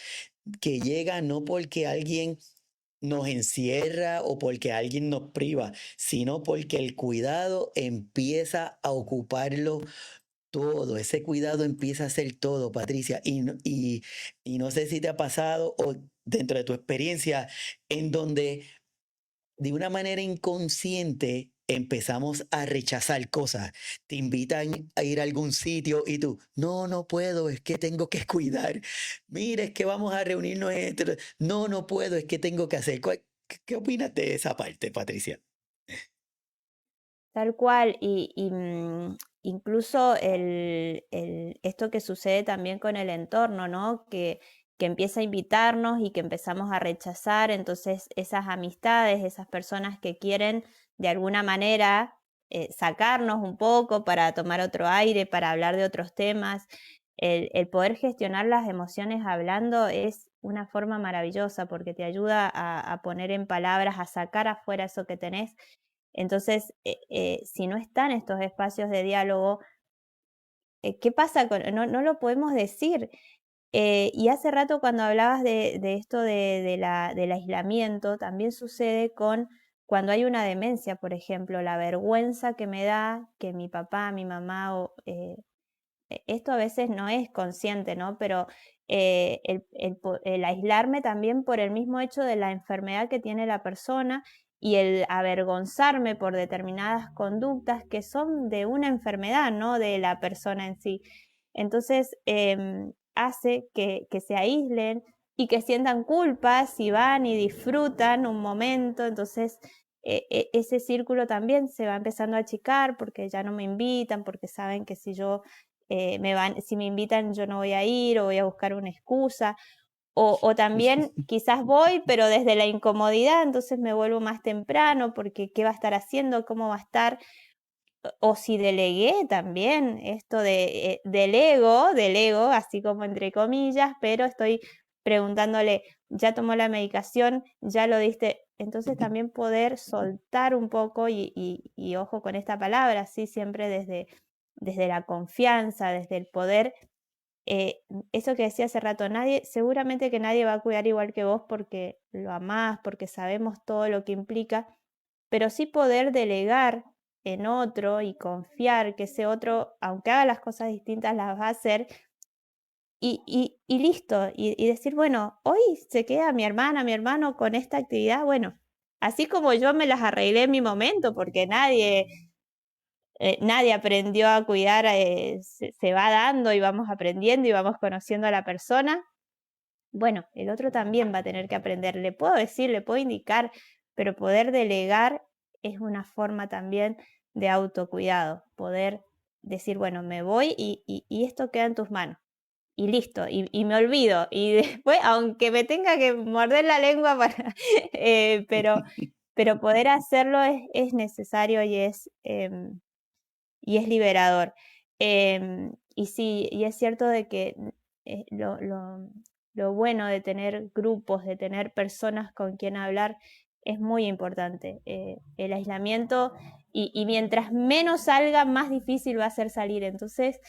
que llega no porque alguien nos encierra o porque alguien nos priva, sino porque el cuidado empieza a ocuparlo todo, ese cuidado empieza a ser todo, Patricia. Y no sé si te ha pasado o dentro de tu experiencia en donde de una manera inconsciente empezamos a rechazar cosas. Te invitan a ir a algún sitio y tú, no, no puedo, es que tengo que cuidar. Mira, es que vamos a reunirnos. No, no puedo, es que tengo que hacer. ¿Qué opinas de esa parte, Patricia? Tal cual, incluso esto que sucede también con el entorno, ¿no? Que empieza a invitarnos y que empezamos a rechazar, entonces esas amistades, esas personas que quieren de alguna manera sacarnos un poco para tomar otro aire, para hablar de otros temas, el poder gestionar las emociones hablando es una forma maravillosa porque te ayuda a poner en palabras, a sacar afuera eso que tenés. Entonces, si no están estos espacios de diálogo, ¿qué pasa no lo podemos decir? Y hace rato cuando hablabas de esto del aislamiento, también sucede con cuando hay una demencia, por ejemplo, la vergüenza que me da que mi papá, mi mamá, esto a veces no es consciente, ¿no? Pero el aislarme también por el mismo hecho de la enfermedad que tiene la persona y el avergonzarme por determinadas conductas que son de una enfermedad, no de la persona en sí. Entonces, hace que se aíslen y que sientan culpa si van y disfrutan un momento. Entonces, ese círculo también se va empezando a achicar porque ya no me invitan, porque saben que si yo si me invitan yo no voy a ir o voy a buscar una excusa. O también quizás voy, pero desde la incomodidad, entonces me vuelvo más temprano porque qué va a estar haciendo, cómo va a estar. O si delegué también, esto delego, así como entre comillas, pero estoy preguntándole, ¿ya tomó la medicación? ¿Ya lo diste? Entonces también poder soltar un poco y ojo con esta palabra, sí, siempre desde la confianza, desde el poder. Eso que decía hace rato, seguramente que nadie va a cuidar igual que vos porque lo amás, porque sabemos todo lo que implica, pero sí poder delegar en otro y confiar que ese otro, aunque haga las cosas distintas, las va a hacer y listo. Y decir, bueno, hoy se queda mi hermana, mi hermano con esta actividad, bueno, así como yo me las arreglé en mi momento, porque nadie aprendió a cuidar, se va dando y vamos aprendiendo y vamos conociendo a la persona. Bueno, el otro también va a tener que aprender. Le puedo decir, le puedo indicar, pero poder delegar es una forma también de autocuidado. Poder decir, bueno, me voy y esto queda en tus manos. Y listo, y me olvido. Y después, aunque me tenga que morder la lengua para, pero poder hacerlo es necesario y es liberador. Y sí, y es cierto de que eh, lo, lo- lo bueno de tener grupos, de tener personas con quien hablar, es muy importante. El aislamiento, y mientras menos salga, más difícil va a ser salir. Entonces,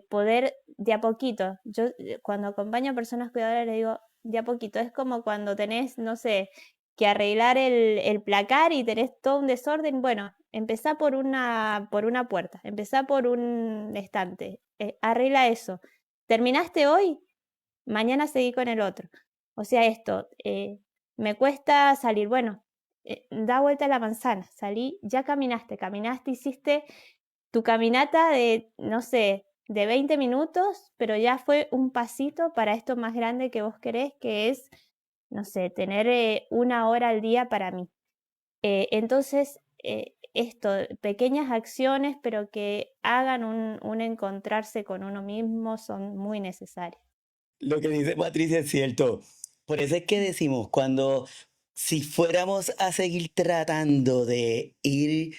poder de a poquito, yo cuando acompaño a personas cuidadoras le digo, de a poquito, es como cuando tenés, no sé, que arreglar el placar y tenés todo un desorden. Bueno, empezá por una puerta, empezá por un estante, arregla eso. ¿Terminaste hoy? Mañana seguí con el otro. O sea, esto, me cuesta salir. Bueno, da vuelta a la manzana, salí, ya caminaste, hiciste tu caminata de, no sé, de 20 minutos, pero ya fue un pasito para esto más grande que vos querés, que es, no sé, tener 1 hora al día para mí. Entonces, esto, pequeñas acciones, pero que hagan un encontrarse con uno mismo son muy necesarias. Lo que dice Patricia es cierto. Por eso es que decimos, cuando si fuéramos a seguir tratando de ir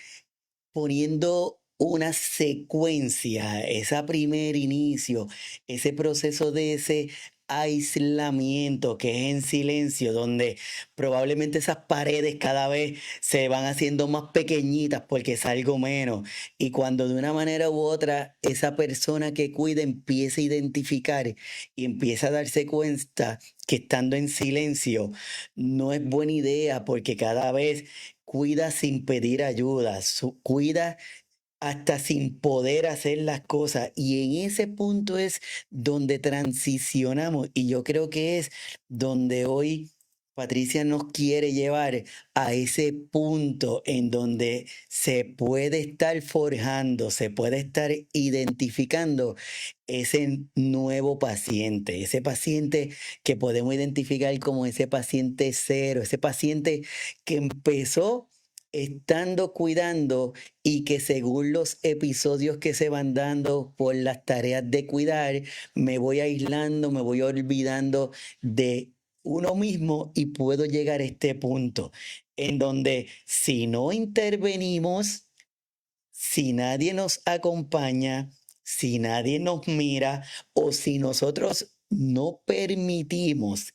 poniendo una secuencia, ese primer inicio, ese proceso de ese aislamiento que es en silencio, donde probablemente esas paredes cada vez se van haciendo más pequeñitas porque es algo menos. Y cuando de una manera u otra esa persona que cuida empieza a identificar y empieza a darse cuenta que estando en silencio no es buena idea porque cada vez cuida sin pedir ayuda, cuida hasta sin poder hacer las cosas. Y en ese punto es donde transicionamos. Y yo creo que es donde hoy Patricia nos quiere llevar a ese punto en donde se puede estar forjando, se puede estar identificando ese nuevo paciente, ese paciente que podemos identificar como ese paciente cero, ese paciente que empezó estando cuidando y que según los episodios que se van dando por las tareas de cuidar, me voy aislando, me voy olvidando de uno mismo y puedo llegar a este punto en donde si no intervenimos, si nadie nos acompaña, si nadie nos mira o si nosotros no permitimos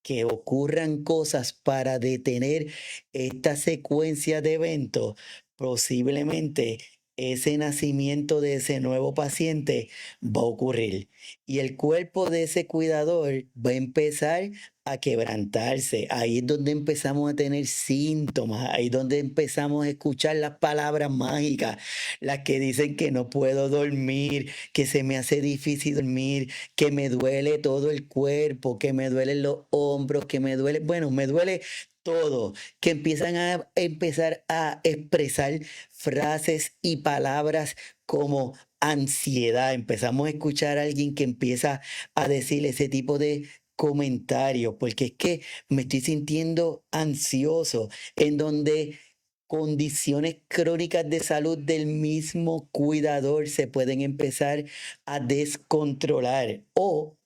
que ocurran cosas para detener esta secuencia de eventos, posiblemente ese nacimiento de ese nuevo paciente va a ocurrir y el cuerpo de ese cuidador va a empezar a quebrantarse. Ahí es donde empezamos a tener síntomas, ahí es donde empezamos a escuchar las palabras mágicas, las que dicen que no puedo dormir, que se me hace difícil dormir, que me duele todo el cuerpo, que me duelen los hombros, que me duele, bueno, me duele todo, que empiezan a empezar a expresar frases y palabras como ansiedad. Empezamos a escuchar a alguien que empieza a decir ese tipo de comentarios, porque es que me estoy sintiendo ansioso, en donde condiciones crónicas de salud del mismo cuidador se pueden empezar a descontrolar o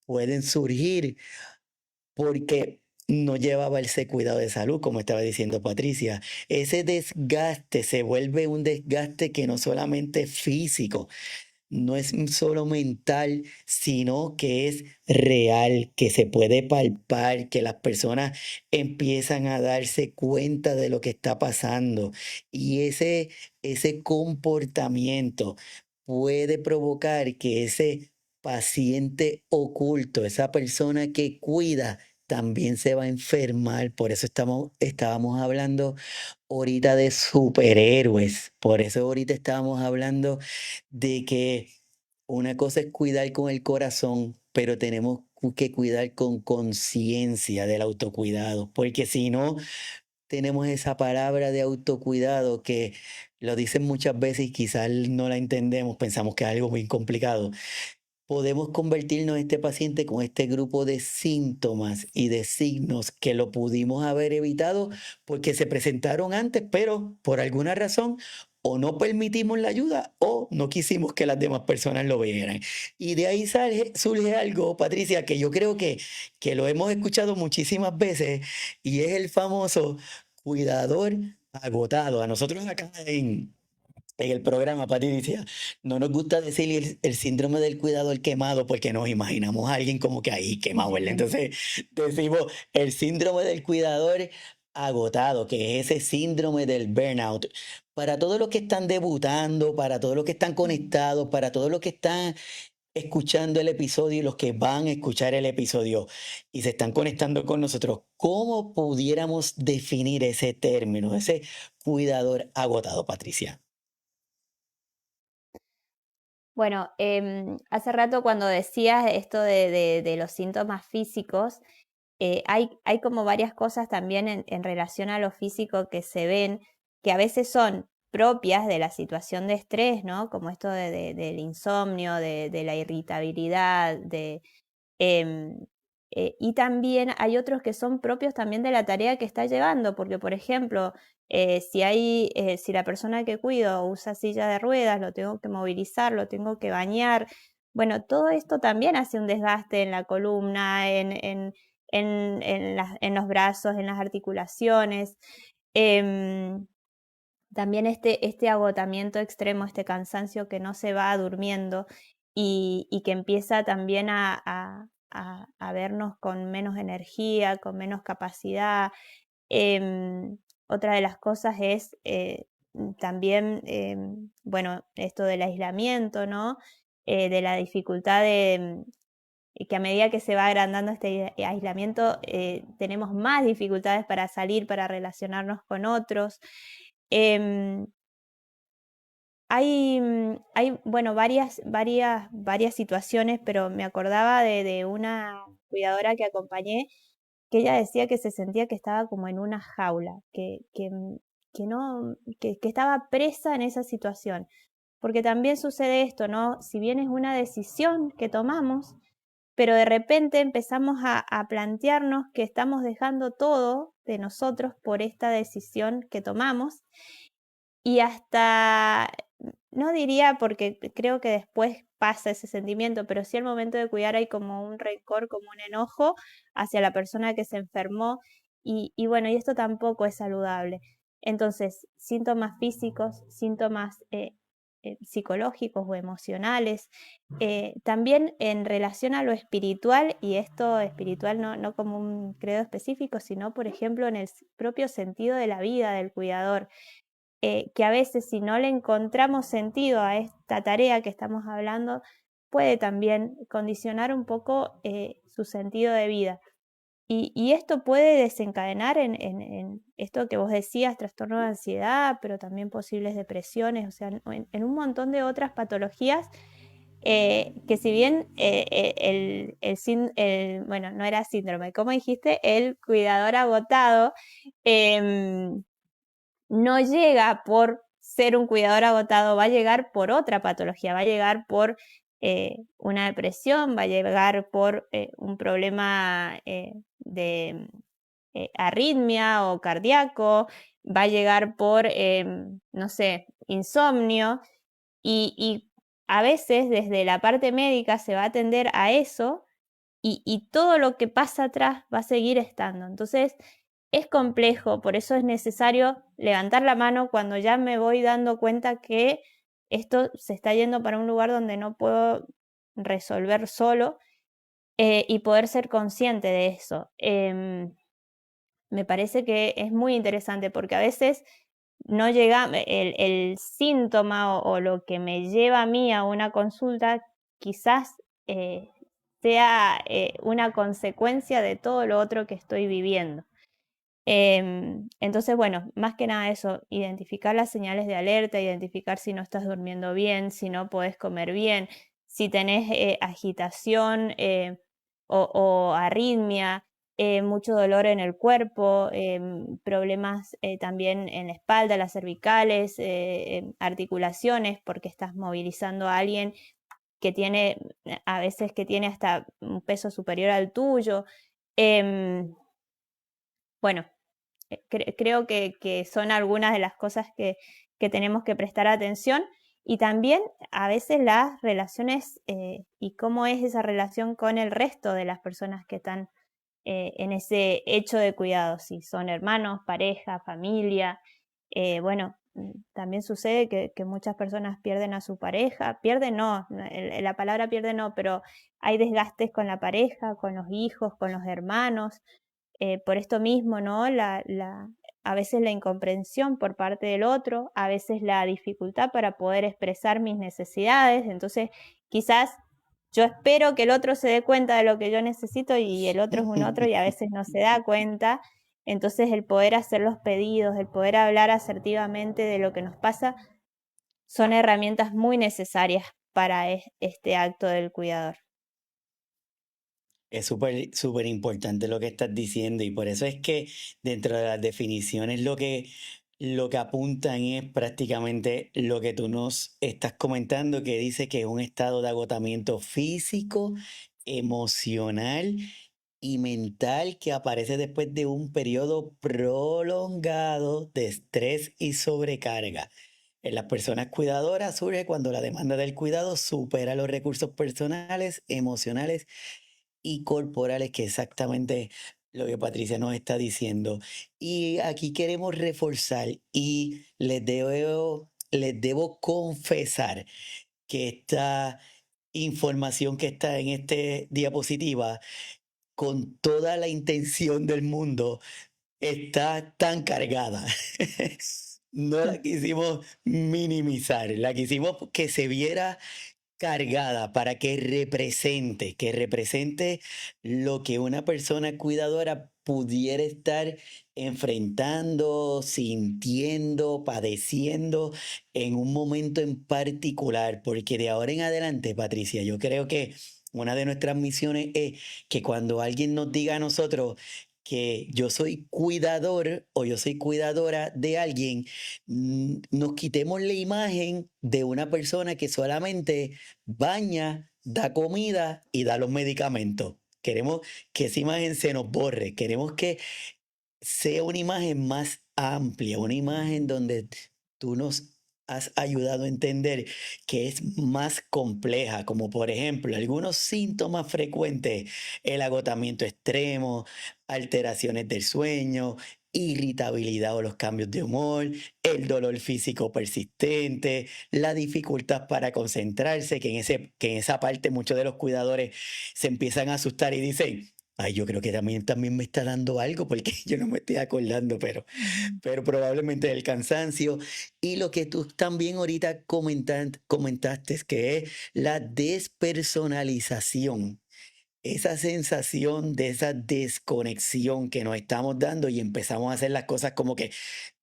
pueden surgir porque no llevaba ese cuidado de salud, como estaba diciendo Patricia. Ese desgaste se vuelve un desgaste que no solamente es físico, no es solo mental, sino que es real, que se puede palpar, que las personas empiezan a darse cuenta de lo que está pasando. Y ese comportamiento puede provocar que ese paciente oculto, esa persona que cuida, también se va a enfermar. Por eso estábamos hablando ahorita de superhéroes. Por eso ahorita estábamos hablando de que una cosa es cuidar con el corazón, pero tenemos que cuidar con conciencia del autocuidado, porque si no, tenemos esa palabra de autocuidado que lo dicen muchas veces y quizás no la entendemos, pensamos que es algo muy complicado. Podemos convertirnos en este paciente con este grupo de síntomas y de signos que lo pudimos haber evitado porque se presentaron antes, pero por alguna razón o no permitimos la ayuda o no quisimos que las demás personas lo vieran. Y de ahí surge algo, Patricia, que yo creo que lo hemos escuchado muchísimas veces y es el famoso cuidador agotado. A nosotros acá en el programa, Patricia, no nos gusta decir el síndrome del cuidador quemado porque nos imaginamos a alguien como que ahí quemado, ¿verdad? Entonces decimos el síndrome del cuidador agotado, que es ese síndrome del burnout. Para todos los que están debutando, para todos los que están conectados, para todos los que están escuchando el episodio y los que van a escuchar el episodio y se están conectando con nosotros, ¿cómo pudiéramos definir ese término, ese cuidador agotado, Patricia? Bueno, hace rato cuando decías esto de los síntomas físicos, hay como varias cosas también en relación a lo físico que se ven, que a veces son propias de la situación de estrés, ¿no? Como esto del insomnio, de la irritabilidad, em, y también hay otros que son propios también de la tarea que está llevando, porque por ejemplo, si la persona que cuido usa silla de ruedas, lo tengo que movilizar, lo tengo que bañar, bueno, todo esto también hace un desgaste en la columna, en los brazos, en las articulaciones. Em, También este agotamiento extremo, este cansancio que no se va durmiendo y que empieza también a vernos con menos energía, con menos capacidad. Otra de las cosas es también, bueno, esto del aislamiento, ¿no? De la dificultad que a medida que se va agrandando este aislamiento, tenemos más dificultades para salir, para relacionarnos con otros. Em, hay, bueno, varias situaciones, pero me acordaba de una cuidadora que acompañé, que ella decía que se sentía que estaba como en una jaula, que no, que estaba presa en esa situación. Porque también sucede esto, ¿no? Si bien es una decisión que tomamos, pero de repente empezamos a plantearnos que estamos dejando todo de nosotros por esta decisión que tomamos y hasta, no diría porque creo que después pasa ese sentimiento, pero sí al momento de cuidar hay como un rencor, como un enojo hacia la persona que se enfermó y bueno, y esto tampoco es saludable. Entonces, síntomas físicos, síntomas psicológicos o emocionales, también en relación a lo espiritual, y esto espiritual no como un credo específico, sino por ejemplo en el propio sentido de la vida del cuidador que a veces si no le encontramos sentido a esta tarea que estamos hablando, puede también condicionar un poco su sentido de vida. Y esto puede desencadenar en esto que vos decías, trastorno de ansiedad, pero también posibles depresiones, o sea, en un montón de otras patologías que si bien bueno, no era síndrome, como dijiste, el cuidador agotado, em, no llega por ser un cuidador agotado, va a llegar por otra patología, va a llegar por una depresión, va a llegar por un problema de arritmia o cardíaco, va a llegar por, no sé, insomnio y a veces desde la parte médica se va a atender a eso y todo lo que pasa atrás va a seguir estando. Entonces, es complejo, por eso es necesario levantar la mano cuando ya me voy dando cuenta que esto se está yendo para un lugar donde no puedo resolver solo, y poder ser consciente de eso. Me parece que es muy interesante porque a veces no llega el síntoma o lo que me lleva a mí a una consulta, quizás sea una consecuencia de todo lo otro que estoy viviendo. Entonces, bueno, más que nada eso, identificar las señales de alerta, identificar si no estás durmiendo bien, si no podés comer bien, si tenés agitación o arritmia, mucho dolor en el cuerpo, problemas también en la espalda, las cervicales, articulaciones, porque estás movilizando a alguien que tiene, a veces que tiene hasta un peso superior al tuyo. Em, bueno, creo que son algunas de las cosas que tenemos que prestar atención y también a veces las relaciones y cómo es esa relación con el resto de las personas que están en ese hecho de cuidado, si son hermanos, pareja, familia. Bueno, también sucede que muchas personas pierden a su pareja, pierden no, la palabra pierde no, pero hay desgastes con la pareja, con los hijos, con los hermanos, por esto mismo, ¿no? A veces la incomprensión por parte del otro, a veces la dificultad para poder expresar mis necesidades. Entonces, quizás yo espero que el otro se dé cuenta de lo que yo necesito y el otro es un otro y a veces no se da cuenta. Entonces, el poder hacer los pedidos, el poder hablar asertivamente de lo que nos pasa, son herramientas muy necesarias para este acto del cuidador. Es súper, súper importante lo que estás diciendo y por eso es que dentro de las definiciones lo que apuntan es prácticamente lo que tú nos estás comentando, que dice que es un estado de agotamiento físico, emocional y mental que aparece después de un periodo prolongado de estrés y sobrecarga. En las personas cuidadoras surge cuando la demanda del cuidado supera los recursos personales, emocionales y corporales, que exactamente lo que Patricia nos está diciendo. Y aquí queremos reforzar y les debo confesar que esta información que está en este diapositiva, con toda la intención del mundo, está tan cargada. No la quisimos minimizar, la quisimos que se viera cargada para que represente lo que una persona cuidadora pudiera estar enfrentando, sintiendo, padeciendo en un momento en particular, porque de ahora en adelante, Patricia, yo creo que una de nuestras misiones es que cuando alguien nos diga a nosotros que yo soy cuidador o yo soy cuidadora de alguien, nos quitemos la imagen de una persona que solamente baña, da comida y da los medicamentos. Queremos que esa imagen se nos borre. Queremos que sea una imagen más amplia, una imagen donde tú nos has ayudado a entender que es más compleja, como por ejemplo algunos síntomas frecuentes: el agotamiento extremo, alteraciones del sueño, irritabilidad o los cambios de humor, el dolor físico persistente, la dificultad para concentrarse, que en esa parte muchos de los cuidadores se empiezan a asustar y dicen: ay, yo creo que también me está dando algo porque yo no me estoy acordando, pero, Ujú. pero probablemente el cansancio. Y lo que tú también ahorita comentaste, que es la despersonalización, esa sensación de esa desconexión que nos estamos dando y empezamos a hacer las cosas como que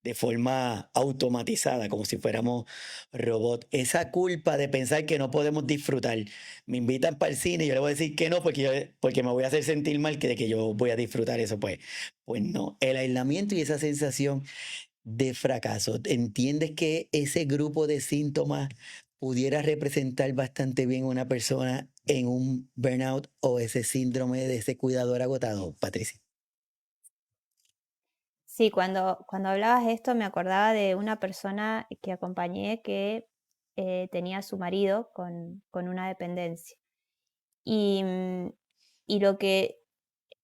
de forma automatizada, como si fuéramos robots. Esa culpa de pensar que no podemos disfrutar. Me invitan para el cine y yo le voy a decir que no porque me voy a hacer sentir mal que de que yo voy a disfrutar eso. Pues no, el aislamiento y esa sensación de fracaso. ¿Entiendes que ese grupo de síntomas pudiera representar bastante bien una persona en un burnout o ese síndrome de ese cuidador agotado, Patricia? Sí, cuando hablabas de esto me acordaba de una persona que acompañé que tenía a su marido con una dependencia. Y y lo que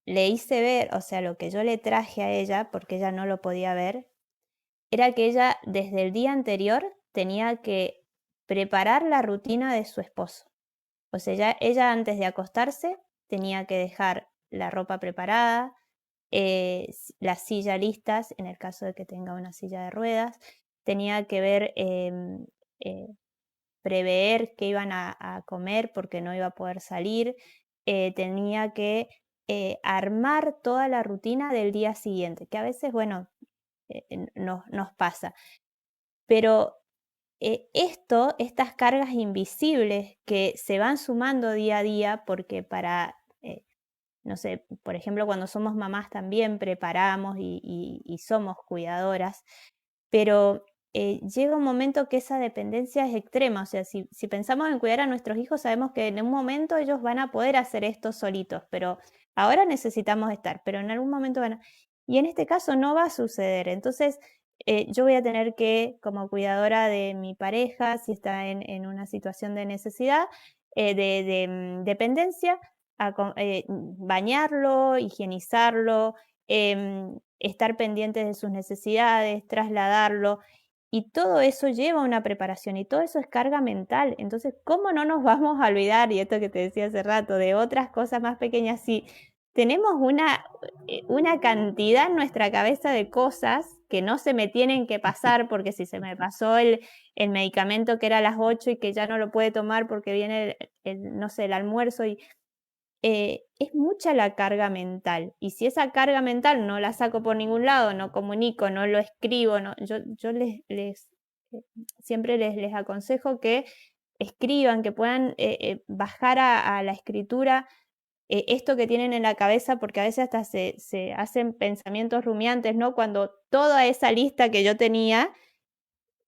le hice ver, o sea, lo que yo le traje a ella, porque ella no lo podía ver, era que ella desde el día anterior tenía que preparar la rutina de su esposo. O sea, ella antes de acostarse tenía que dejar la ropa preparada, la silla listas, en el caso de que tenga una silla de ruedas, tenía que ver, eh, prever qué iban a comer porque no iba a poder salir, tenía que armar toda la rutina del día siguiente, que a veces, bueno, nos pasa. Pero estas cargas invisibles que se van sumando día a día, porque no sé, por ejemplo, cuando somos mamás también preparamos y somos cuidadoras, pero llega un momento que esa dependencia es extrema. O sea, si pensamos en cuidar a nuestros hijos, sabemos que en un momento ellos van a poder hacer esto solitos, pero ahora necesitamos estar, pero en algún momento van a... Y en este caso no va a suceder. Entonces, yo voy a tener que, como cuidadora de mi pareja, si está en una situación de necesidad, dependencia, bañarlo, higienizarlo, estar pendientes de sus necesidades, trasladarlo. Y todo eso lleva una preparación y todo eso es carga mental. Entonces, ¿cómo no nos vamos a olvidar, y esto que te decía hace rato, de otras cosas más pequeñas? Si tenemos una cantidad en nuestra cabeza de cosas que no se me tienen que pasar, porque si se me pasó el medicamento que era a las 8 y que ya no lo puede tomar porque viene no sé, el almuerzo, y es mucha la carga mental. Y si esa carga mental no la saco por ningún lado, no comunico, no lo escribo, yo siempre les aconsejo que escriban, que puedan bajar a la escritura esto que tienen en la cabeza, porque a veces hasta se hacen pensamientos rumiantes, ¿no? Cuando toda esa lista que yo tenía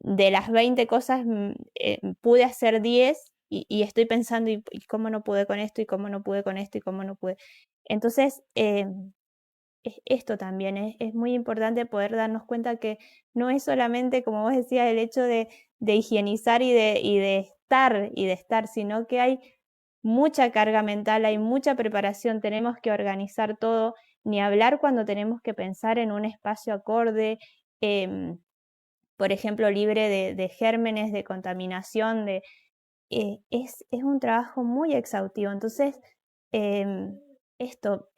de las 20 cosas, pude hacer 10 y estoy pensando, ¿y cómo no pude con esto? ¿Y cómo no pude con esto? ¿Y cómo no pude? Entonces, esto también es muy importante poder darnos cuenta que no es solamente, como vos decías, el hecho de higienizar y de estar, sino que hay mucha carga mental, hay mucha preparación, tenemos que organizar todo, ni hablar cuando tenemos que pensar en un espacio acorde, em, por ejemplo, libre de gérmenes, de contaminación, es un trabajo muy exhaustivo. Entonces, esto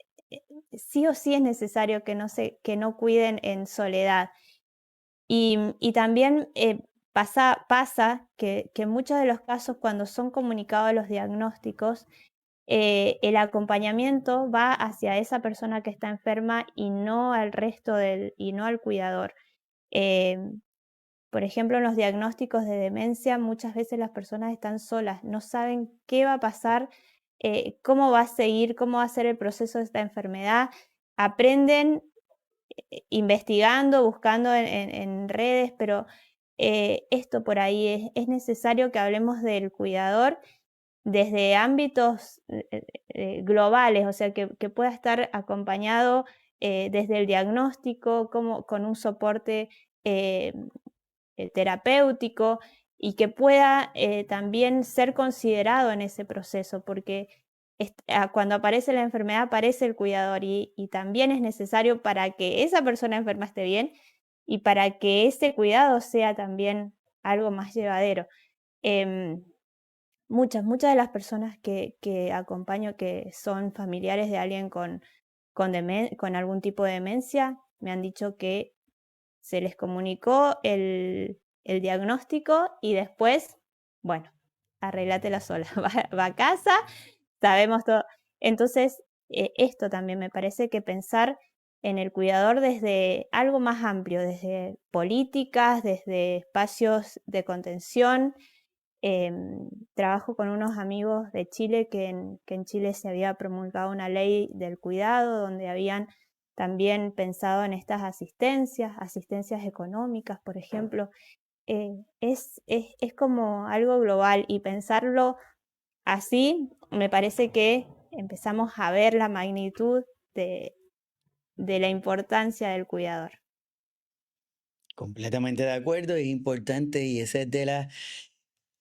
sí o sí es necesario que no cuiden en soledad. Y también pasa que en muchos de los casos, cuando son comunicados los diagnósticos, el acompañamiento va hacia esa persona que está enferma y no al y no al cuidador. Em, por ejemplo, en los diagnósticos de demencia, muchas veces las personas están solas, no saben qué va a pasar, cómo va a seguir, cómo va a ser el proceso de esta enfermedad. Aprenden investigando, buscando en redes, pero esto por ahí es necesario que hablemos del cuidador desde ámbitos globales, o sea, que pueda estar acompañado desde el diagnóstico, como, con un soporte eh, terapéutico, y que pueda también ser considerado en ese proceso, porque cuando aparece la enfermedad aparece el cuidador, y también es necesario para que esa persona enferma esté bien y para que ese cuidado sea también algo más llevadero. Em, muchas de las personas que acompaño, que son familiares de alguien con algún tipo de demencia, me han dicho que se les comunicó el diagnóstico y después, bueno, arréglatela sola, va a casa, sabemos todo. Entonces, esto también me parece que pensar en el cuidador desde algo más amplio, desde políticas, desde espacios de contención. Trabajo con unos amigos de Chile que en Chile se había promulgado una ley del cuidado donde habían también pensado en estas asistencias económicas, por ejemplo. Es como algo global, y pensarlo así me parece que empezamos a ver la magnitud de, de la importancia del cuidador. Completamente de acuerdo, es importante y esa es de las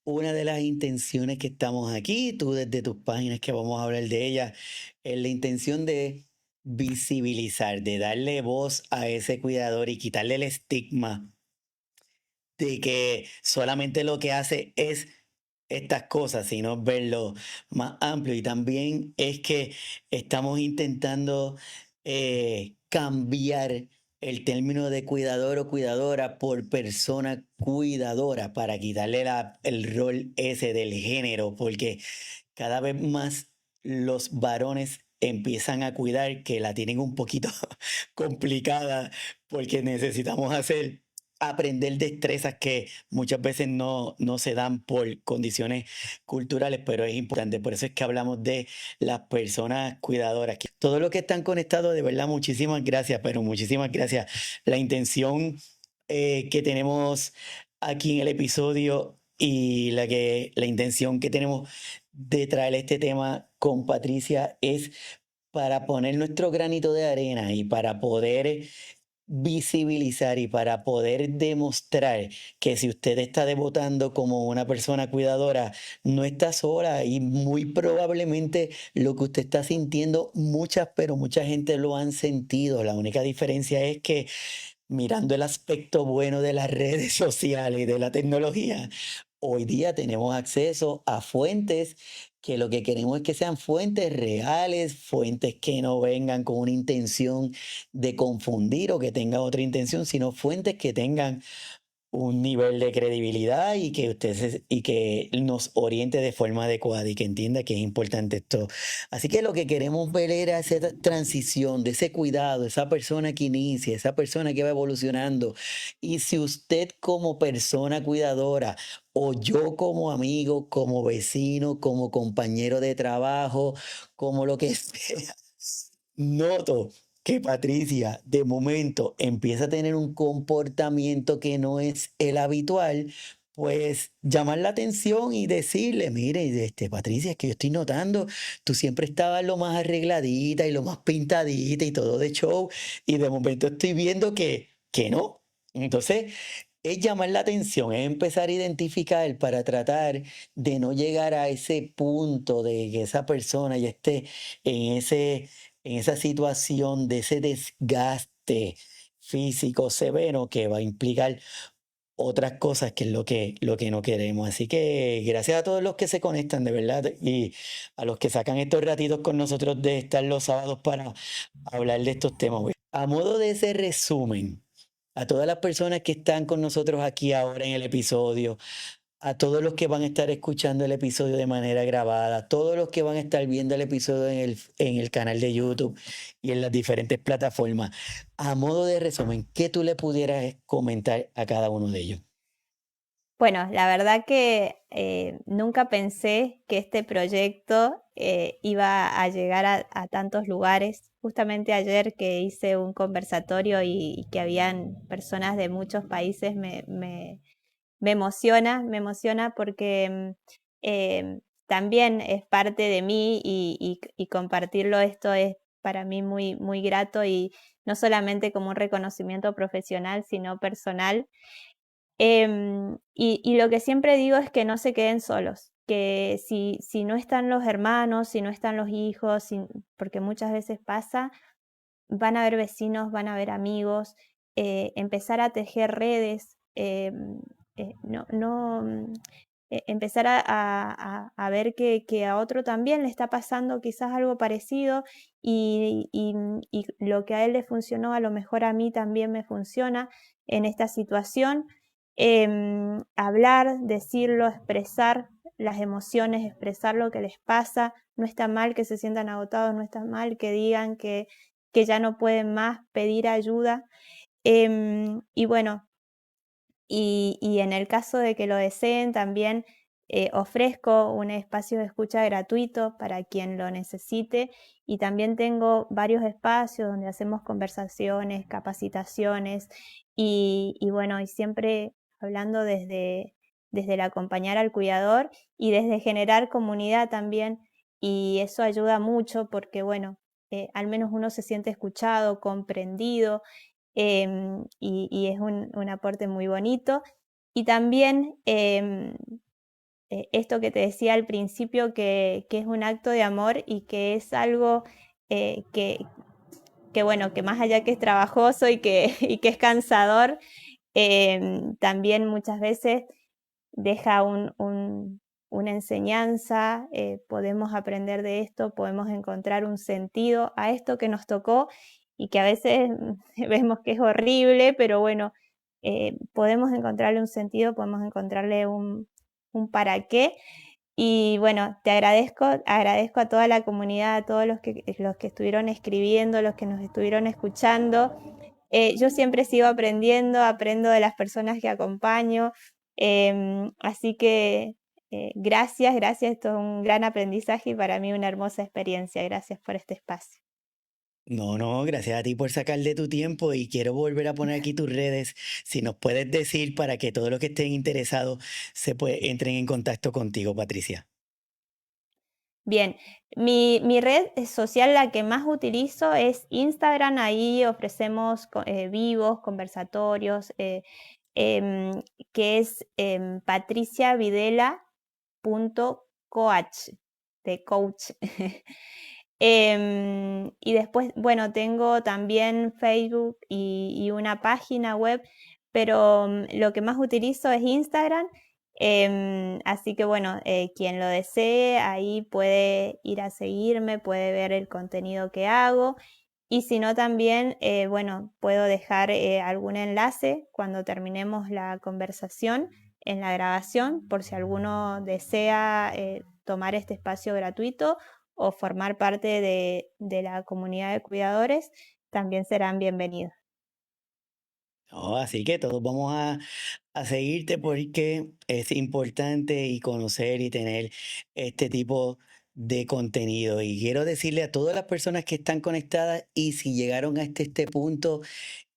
una de las intenciones que estamos aquí, tú desde tus páginas que vamos a hablar de ella, es la intención de visibilizar, de darle voz a ese cuidador y quitarle el estigma de que solamente lo que hace es estas cosas, sino verlo más amplio. Y también es que estamos intentando cambiar el término de cuidador o cuidadora por persona cuidadora para quitarle el rol ese del género, porque cada vez más los varones empiezan a cuidar que la tienen un poquito complicada porque necesitamos aprender destrezas que muchas veces no se dan por condiciones culturales, pero es importante. Por eso es que hablamos de las personas cuidadoras. Todo lo que están conectados, de verdad, muchísimas gracias, pero muchísimas gracias. La intención que tenemos aquí en el episodio y la intención que tenemos de traer este tema con Patricia es para poner nuestro granito de arena y para poder visibilizar y para poder demostrar que si usted está debutando como una persona cuidadora, no está sola y muy probablemente lo que usted está sintiendo, pero mucha gente lo han sentido. La única diferencia es que mirando el aspecto bueno de las redes sociales y de la tecnología, hoy día tenemos acceso a fuentes que lo que queremos es que sean fuentes reales, fuentes que no vengan con una intención de confundir o que tengan otra intención, sino fuentes que tengan un nivel de credibilidad y que y que nos oriente de forma adecuada y que entienda que es importante esto. Así que lo que queremos ver era esa transición de ese cuidado, esa persona que inicia, esa persona que va evolucionando. Y si usted como persona cuidadora o yo como amigo, como vecino, como compañero de trabajo, como lo que sea, noto que Patricia de momento empieza a tener un comportamiento que no es el habitual, pues llamar la atención y decirle, mire, Patricia, es que yo estoy notando, tú siempre estabas lo más arregladita y lo más pintadita y todo de show, y de momento estoy viendo que no. Entonces, es llamar la atención, es empezar a identificar para tratar de no llegar a ese punto de que esa persona ya esté en esa situación de ese desgaste físico severo que va a implicar otras cosas que es lo que no queremos. Así que gracias a todos los que se conectan, de verdad, y a los que sacan estos ratitos con nosotros de estar los sábados para hablar de estos temas. A modo de ese resumen, a todas las personas que están con nosotros aquí ahora en el episodio, a todos los que van a estar escuchando el episodio de manera grabada, a todos los que van a estar viendo el episodio en el canal de YouTube y en las diferentes plataformas. A modo de resumen, ¿qué tú le pudieras comentar a cada uno de ellos? Bueno, la verdad que nunca pensé que este proyecto iba a llegar a tantos lugares. Justamente ayer que hice un conversatorio y que habían personas de muchos países, me emociona porque también es parte de mí y compartirlo esto es para mí muy, muy grato y no solamente como un reconocimiento profesional, sino personal. Y lo que siempre digo es que no se queden solos, que si no están los hermanos, si no están los hijos, porque muchas veces pasa, van a haber vecinos, van a haber amigos, empezar a tejer redes, empezar a ver que a otro también le está pasando quizás algo parecido y lo que a él le funcionó, a lo mejor a mí también me funciona en esta situación. Hablar, decirlo, expresar las emociones, expresar lo que les pasa. No está mal que se sientan agotados, no está mal que digan que ya no pueden más, pedir ayuda. Y bueno, y en el caso de que lo deseen, también ofrezco un espacio de escucha gratuito para quien lo necesite y también tengo varios espacios donde hacemos conversaciones, capacitaciones y bueno, y siempre hablando desde el acompañar al cuidador y desde generar comunidad también y eso ayuda mucho porque bueno, al menos uno se siente escuchado, comprendido y es un aporte muy bonito. Y también esto que te decía al principio, que es un acto de amor y que es algo que bueno, que más allá que es trabajoso y que, y que es cansador, también muchas veces deja una enseñanza, podemos aprender de esto, podemos encontrar un sentido a esto que nos tocó y que a veces vemos que es horrible, pero bueno, podemos encontrarle un sentido, podemos encontrarle un para qué. Y bueno, te agradezco a toda la comunidad, a todos los que estuvieron escribiendo, los que nos estuvieron escuchando. Yo siempre sigo aprendiendo, aprendo de las personas que acompaño, así que gracias, esto es un gran aprendizaje y para mí una hermosa experiencia. Gracias por este espacio. No, no, gracias a ti por sacar de tu tiempo y quiero volver a poner aquí tus redes. Si nos puedes decir para que todos los que estén interesados entren en contacto contigo, Patricia. Bien, mi red social, la que más utilizo es Instagram, ahí ofrecemos vivos, conversatorios, em, que es patriciavidela.coach, de coach. Y después, bueno, tengo también Facebook y una página web, pero lo que más utilizo es Instagram. Así que bueno, quien lo desee, ahí puede ir a seguirme, puede ver el contenido que hago. Y si no, también, bueno, puedo dejar algún enlace cuando terminemos la conversación en la grabación, por si alguno desea tomar este espacio gratuito o formar parte de la comunidad de cuidadores, también serán bienvenidos. No, así que todos vamos a seguirte porque es importante y conocer y tener este tipo de contenido. Y quiero decirle a todas las personas que están conectadas y si llegaron hasta este punto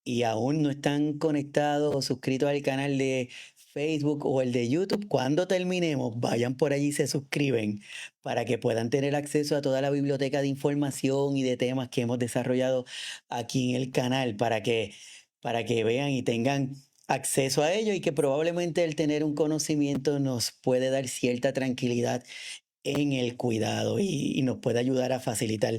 y aún no están conectados o suscritos al canal de Facebook o el de YouTube, cuando terminemos, vayan por allí y se suscriben para que puedan tener acceso a toda la biblioteca de información y de temas que hemos desarrollado aquí en el canal para que vean y tengan acceso a ello y que probablemente el tener un conocimiento nos puede dar cierta tranquilidad en el cuidado y nos puede ayudar a facilitar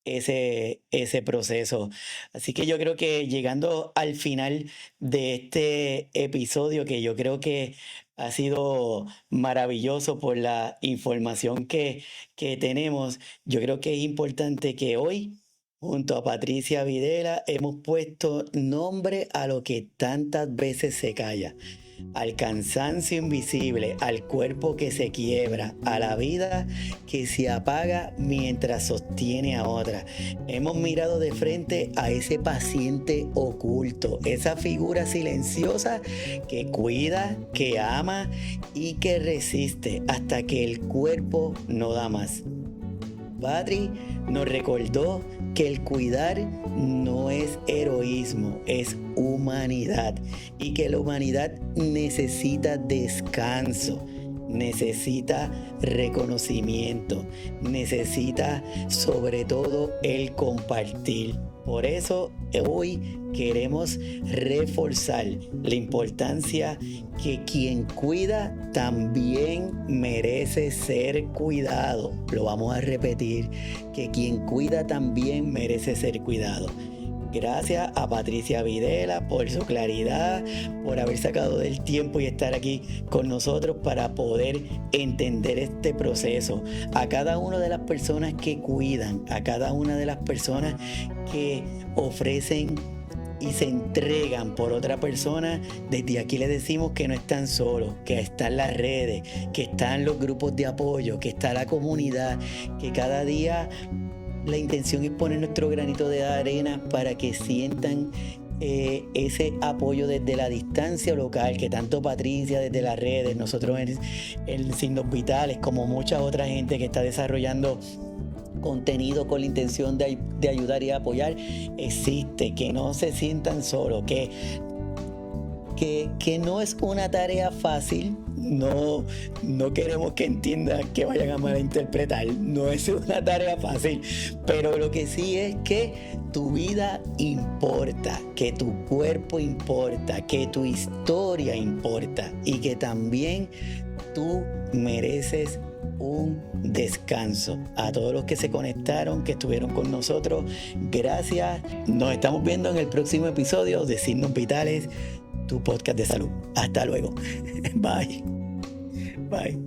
ese proceso. Así que yo creo que llegando al final de este episodio, que yo creo que ha sido maravilloso por la información que tenemos, yo creo que es importante que hoy, junto a Patricia Videla, hemos puesto nombre a lo que tantas veces se calla, al cansancio invisible, al cuerpo que se quiebra, a la vida que se apaga mientras sostiene a otra. Hemos mirado de frente a ese paciente oculto, esa figura silenciosa que cuida, que ama y que resiste hasta que el cuerpo no da más. Patri nos recordó que el cuidar no es heroísmo, es humanidad y que la humanidad necesita descanso, necesita reconocimiento, necesita sobre todo el compartir. Por eso hoy queremos reforzar la importancia que quien cuida también merece ser cuidado. Lo vamos a repetir, que quien cuida también merece ser cuidado. Gracias a Patricia Videla por su claridad, por haber sacado del tiempo y estar aquí con nosotros para poder entender este proceso. A cada una de las personas que cuidan, a cada una de las personas que ofrecen y se entregan por otra persona, desde aquí les decimos que no están solos, que están las redes, que están los grupos de apoyo, que está la comunidad, que cada día la intención es poner nuestro granito de arena para que sientan ese apoyo desde la distancia local, que tanto Patricia desde las redes, nosotros en Signos Vitales, como mucha otra gente que está desarrollando contenido con la intención de ayudar y apoyar, existe, que no se sientan solos, que no es una tarea fácil, no queremos que entiendan que vayan a malinterpretar, no es una tarea fácil, pero lo que sí es que tu vida importa, que tu cuerpo importa, que tu historia importa y que también tú mereces un descanso. A todos los que se conectaron, que estuvieron con nosotros, gracias. Nos estamos viendo en el próximo episodio de Signos Vitales, tu podcast de salud. Hasta luego. Bye. Bye.